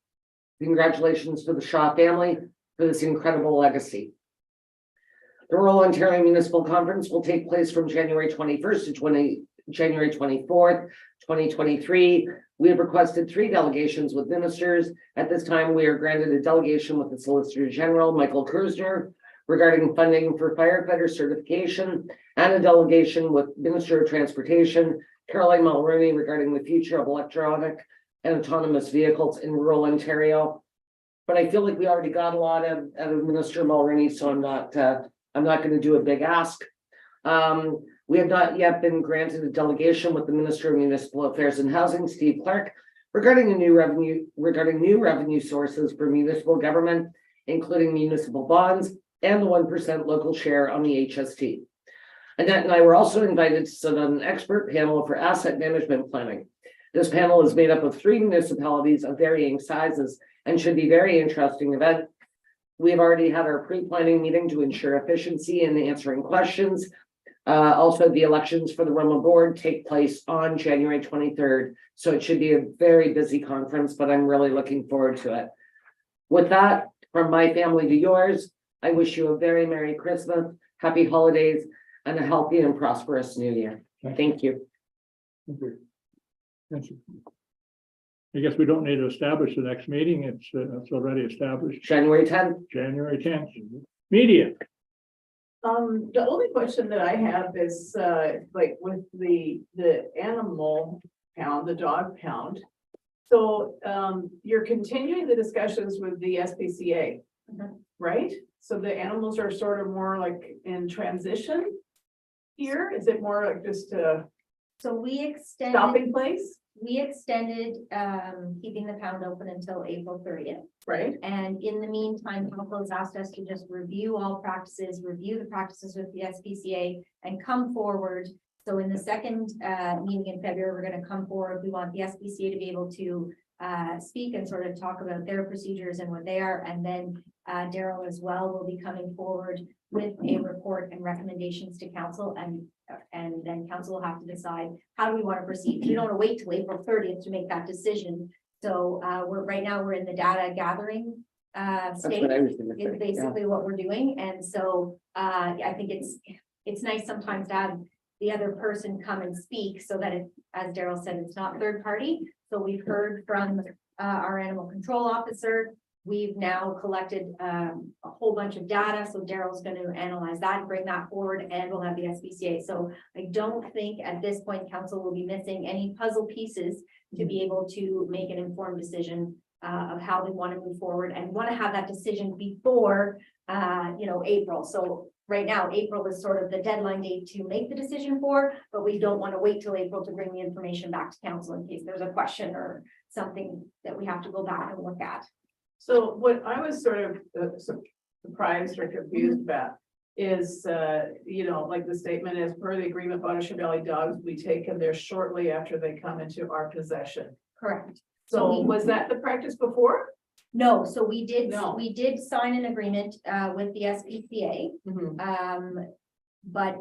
Congratulations to the Shaw family for this incredible legacy. The Rural Ontario Municipal Conference will take place from January 21st to January 24th, 2023. We have requested 3 delegations with ministers. At this time, we are granted a delegation with the Solicitor General, Michael Kersner, regarding funding for firefighter certification, and a delegation with Minister of Transportation, Caroline Mulroney, regarding the future of electronic and autonomous vehicles in rural Ontario. But I feel like we already got a lot out of Minister Mulroney, so I'm not going to do a big ask. We have not yet been granted a delegation with the Minister of Municipal Affairs and Housing, Steve Clark, regarding new revenue sources for municipal government, including municipal bonds and the 1% local share on the HST. Annette and I were also invited to sit on an expert panel for asset management planning. This panel is made up of 3 municipalities of varying sizes and should be a very interesting event. We have already had our pre-planning meeting to ensure efficiency in answering questions. Also, the elections for the Roma board take place on January 23rd. So it should be a very busy conference, but I'm really looking forward to it. With that, from my family to yours, I wish you a very Merry Christmas, Happy Holidays, and a healthy and prosperous New Year. Thank you. Thank you. I guess we don't need to establish the next meeting. It's already established. January 10th. January 10th. Media. The only question that I have is, like with the animal pound, the dog pound. So, you're continuing the discussions with the SPCA, right? So the animals are sort of more like in transition here? Is it more like just a So we extended. stopping place, We extended keeping the pound open until April 30th. right? And in the meantime, council has asked us to just review all practices, review the practices with the SPCA and come forward. So in the second meeting in February, we're going to come forward. We want the SPCA to be able to speak and sort of talk about their procedures and what they are. And then Daryl as well will be coming forward with a report and recommendations to council, and then council will have to decide how do we want to proceed. We don't want to wait till April 30th to make that decision. So right now we're in the data gathering That's stage what I was gonna is say. basically what we're doing. And so I think it's nice sometimes to have the other person come and speak so that it, as Daryl said, it's not third party. So we've heard from our animal control officer. We've now collected a whole bunch of data, so Daryl's going to analyze that, bring that forward, and we'll have the SPCA. So I don't think at this point council will be missing any puzzle pieces to be able to make an informed decision of how they want to move forward and want to have that decision before April. So right now, April is sort of the deadline date to make the decision for, but we don't want to wait till April to bring the information back to council in case there's a question or something that we have to go back and look at. So what I was sort of surprised or confused about is, like the statement is per the agreement, Bonnechere Valley dogs will be taken there shortly after they come into our possession. Correct. So was that the practice before? No, so we did sign an agreement with the SPCA. But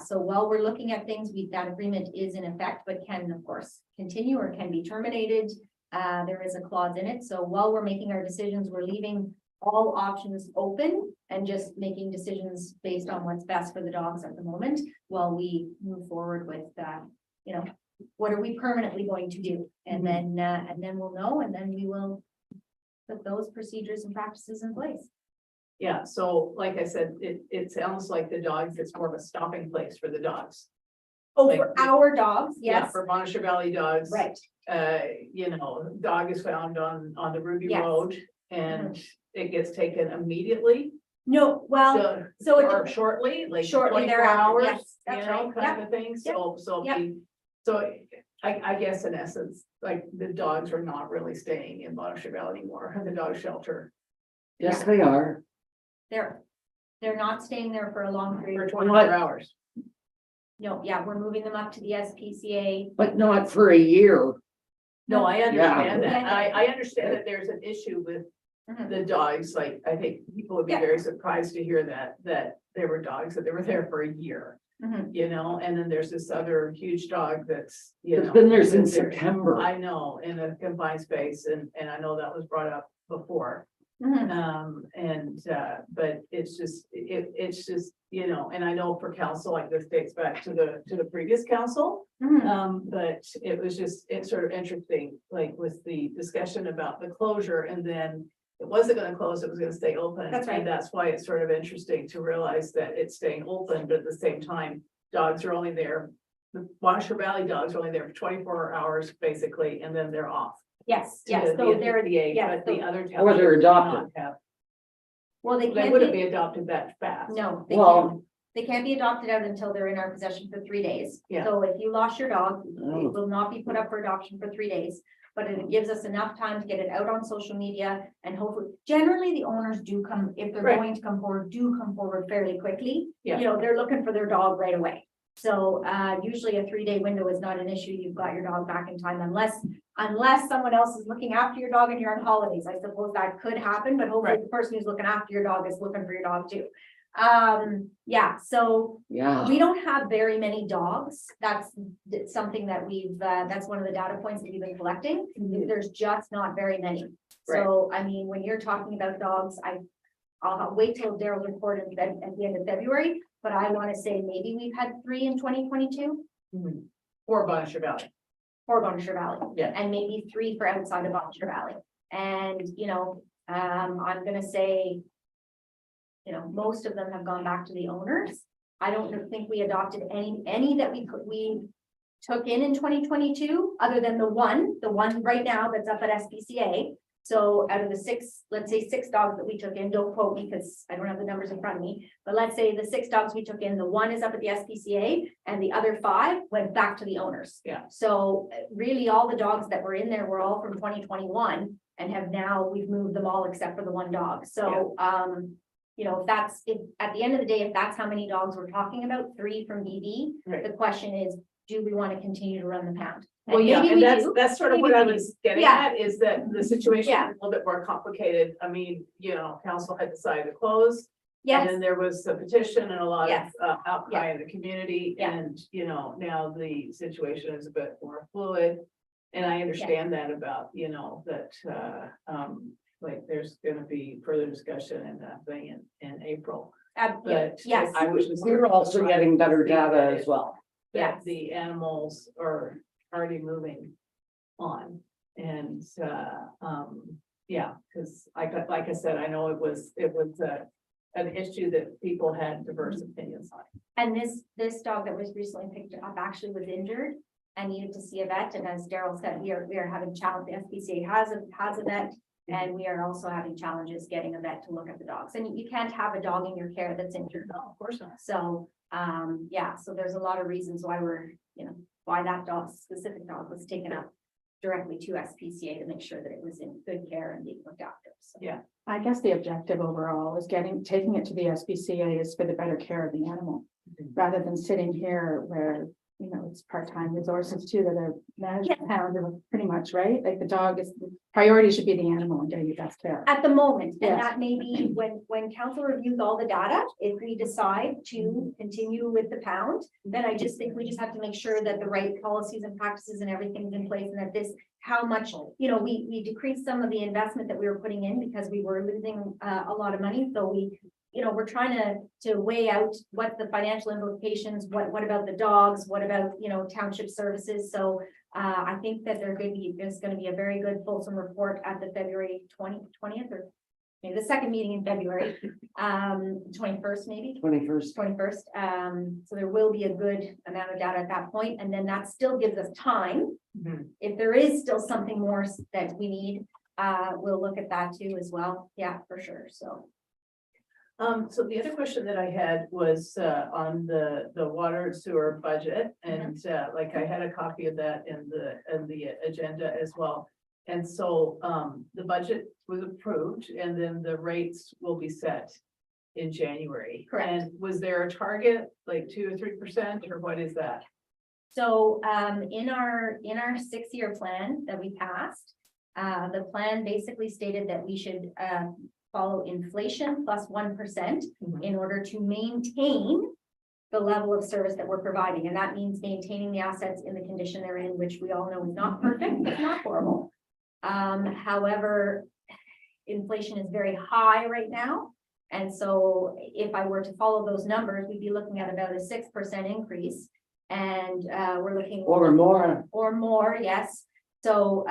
so while we're looking at things, that agreement is in effect, but can of course continue or can be terminated. There is a clause in it. So while we're making our decisions, we're leaving all options open and just making decisions based on what's best for the dogs at the moment while we move forward with, what are we permanently going to do? And then we'll know, and then we will put those procedures and practices in place. Yeah, so like I said, it sounds like the dogs, it's more of a stopping place for the dogs. Oh, Like- for our dogs, Yeah, yes, for Bonnechere Valley dogs. right. Dog is found on the Ruby Yes. Road and it gets taken immediately. No, well, So, it or dep- shortly, like shortly 24 thereafter, hours, yes, that's right, kind of a thing. So I guess in essence, like the dogs are not really staying in Bonnechere Valley anymore, the dog shelter Yes, they are. they're not staying there for a long period for of 24 time. hours. No, yeah, we're moving them up to the SPCA. But not for a year. No, I understand Yeah. that. I understand that there's an issue with Mhm. the dogs. Like, I think people would be Yeah. very surprised to hear that there were dogs that they were there for a year. Mhm. And then there's this other huge dog that's, It's been there since that's there. September. I know, in a confined space, and I know that was brought up before. Mhm. But it's just, and I know for council, like this dates back to the previous council. Mhm. But it's sort of interesting, like with the discussion about the closure, and then it wasn't gonna close, it was gonna stay open. That's right. And that's why it's sort of interesting to realize that it's staying open, but at the same time, dogs are only there. The Bonnechere Valley dogs are only there for 24 hours, basically, and then they're off. Yes, to yes, the so they're, SPCA, yeah, But the so- other Or they're townships do adopted. not have. well, they They can't wouldn't be, be adopted that fast. no, Well- they can't be adopted out until they're in our possession for 3 days. Yeah. So if you lost your dog, Oh. it will not be put up for adoption for 3 days. But it gives us enough time to get it out on social media and hopefully, generally the owners do come, if they're Right. going to come forward, do come forward fairly quickly. Yeah. They're looking for their dog right away. So usually a 3-day window is not an issue. You've got your dog back in time unless someone else is looking after your dog and you're on holidays. I suppose that could happen, but hopefully Right. the person who's looking after your dog is looking for your dog too. So Yeah. we don't have very many dogs. That's something that that's one of the data points that we've been collecting. There's just not very many. So, I mean, when you're talking about dogs, I'll wait till Daryl's report at the end of February, but I want to say maybe we've had 3 in 2022 For Bonnechere Valley. for Bonnechere Valley. Yeah. And maybe 3 for outside of Bonnechere Valley. And, I'm gonna say, most of them have gone back to the owners. I don't think we adopted any that we took in 2022, other than the one right now that's up at SPCA. So out of the 6, let's say 6 dogs that we took in, don't quote me because I don't have the numbers in front of me, but let's say the 6 dogs we took in, the 1 is up at the SPCA and the other 5 went back to the owners. Yeah. So really all the dogs that were in there were all from 2021 and we've moved them all except for the 1 dog. So, if at the end of the day, if that's how many dogs we're talking about, 3 from BV, Right. the question is, do we want to continue to run the pound? Well, And yeah, maybe and we that's, do. that's sort of Maybe what I we was getting Yeah. at, is that the situation Yeah. is a little bit more complicated. I mean, council had decided to close. And Yes, then there was a petition and a lot of Yes. outcry in the community, Yeah. and, now the situation is a bit more fluid. And I understand that about, like, there's gonna be further discussion and that thing in April. but. Yes. I was, we're also getting better data as well. That the animals are already moving on. And, yeah, because like I said, I know it was an issue that people had diverse opinions on. And this dog that was recently picked up actually was injured and needed to see a vet. And as Daryl said, we are having challenge, the SPCA has a vet. And we are also having challenges getting a vet to look at the dogs. And you can't have a dog in your care that's injured. No, of course not. So, yeah, so there's a lot of reasons why why that specific dog was taken up directly to SPCA to make sure that it was in good care and being looked after. So. Yeah. I guess the objective overall is taking it to the SPCA is for the better care of the animal. Rather than sitting here where, it's part-time resources too that are managed pound pretty much, right? Like the dog is, priority should be the animal and getting the best care. At the moment, and Yes. that may be when council reviews all the data, if we decide to continue with the pound, then I just think we just have to make sure that the right policies and practices and everything's in place and that how much, we decreased some of the investment that we were putting in because we were losing a lot of money. So we're trying to weigh out what the financial implications, what about the dogs, what about, township services. So I think that there's going to be a very good fulsome report at the February 20th or maybe the second meeting in February, 21st, maybe. 21st. So there will be a good amount of data at that point, and then that still gives us time. If there is still something more that we need, we'll look at that too as well. Yeah, for sure. So. So the other question that I had was on the water and sewer budget, and like I had a copy of that in the agenda as well. And so the budget was approved, and then the rates will be set in January. Correct. And was there a target, like 2 or 3%, or what is that? So in our 6-year plan that we passed, the plan basically stated that we should follow inflation plus 1% in order to maintain the level of service that we're providing. And that means maintaining the assets in the condition they're in, which we all know is not perfect, but not horrible. However, inflation is very high right now. And so if I were to follow those numbers, we'd be looking at about a 6% increase. And we're looking Or more, yes. So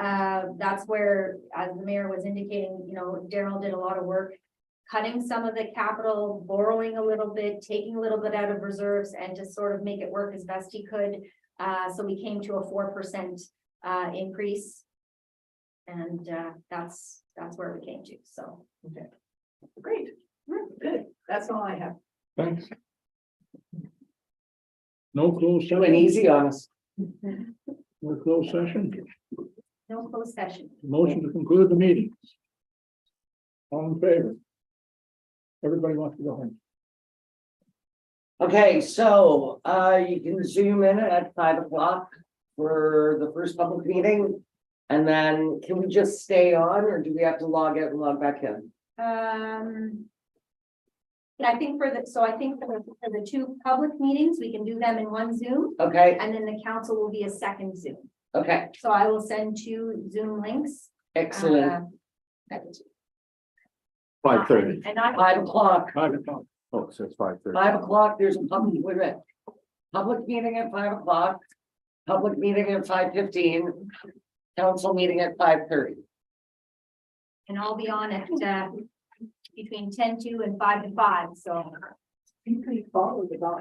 that's where, as the mayor was indicating, Daryl did a lot of work cutting some of the capital, borrowing a little bit, taking a little bit out of reserves, and just sort of make it work as best he could. So we came to a 4% increase. And that's where we came to. So Okay, great, good. That's all I have. Thanks. No closed doing session, easy on us. no closed session, no closed session. motion to conclude the meeting. All in favor? Everybody wants to go home. Okay, so you can zoom in at 5 o'clock for the first public meeting. And then can we just stay on, or do we have to log out and log back in? I think for the 2 public meetings, we can do them in one Zoom, Okay, and then the council will be a second Zoom. okay, So I will send 2 Zoom links. excellent. 5:30. And I. 5 o'clock, 5 o'clock. Oh, so it's 5:30. 5 o'clock, there's a public, wait a minute. Public meeting at 5 o'clock, public meeting at 5:15, council meeting at 5:30. And I'll be on at between 10 to and 5 to 5, so. I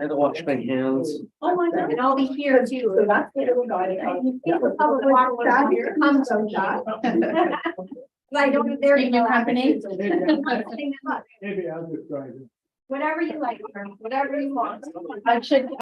had to wash my hands. Oh, my God. And I'll be here too. So that's what we're going The public water will come to me. I don't, they're in your company. Maybe I'll just drive it. Whatever you like, whatever you want. I should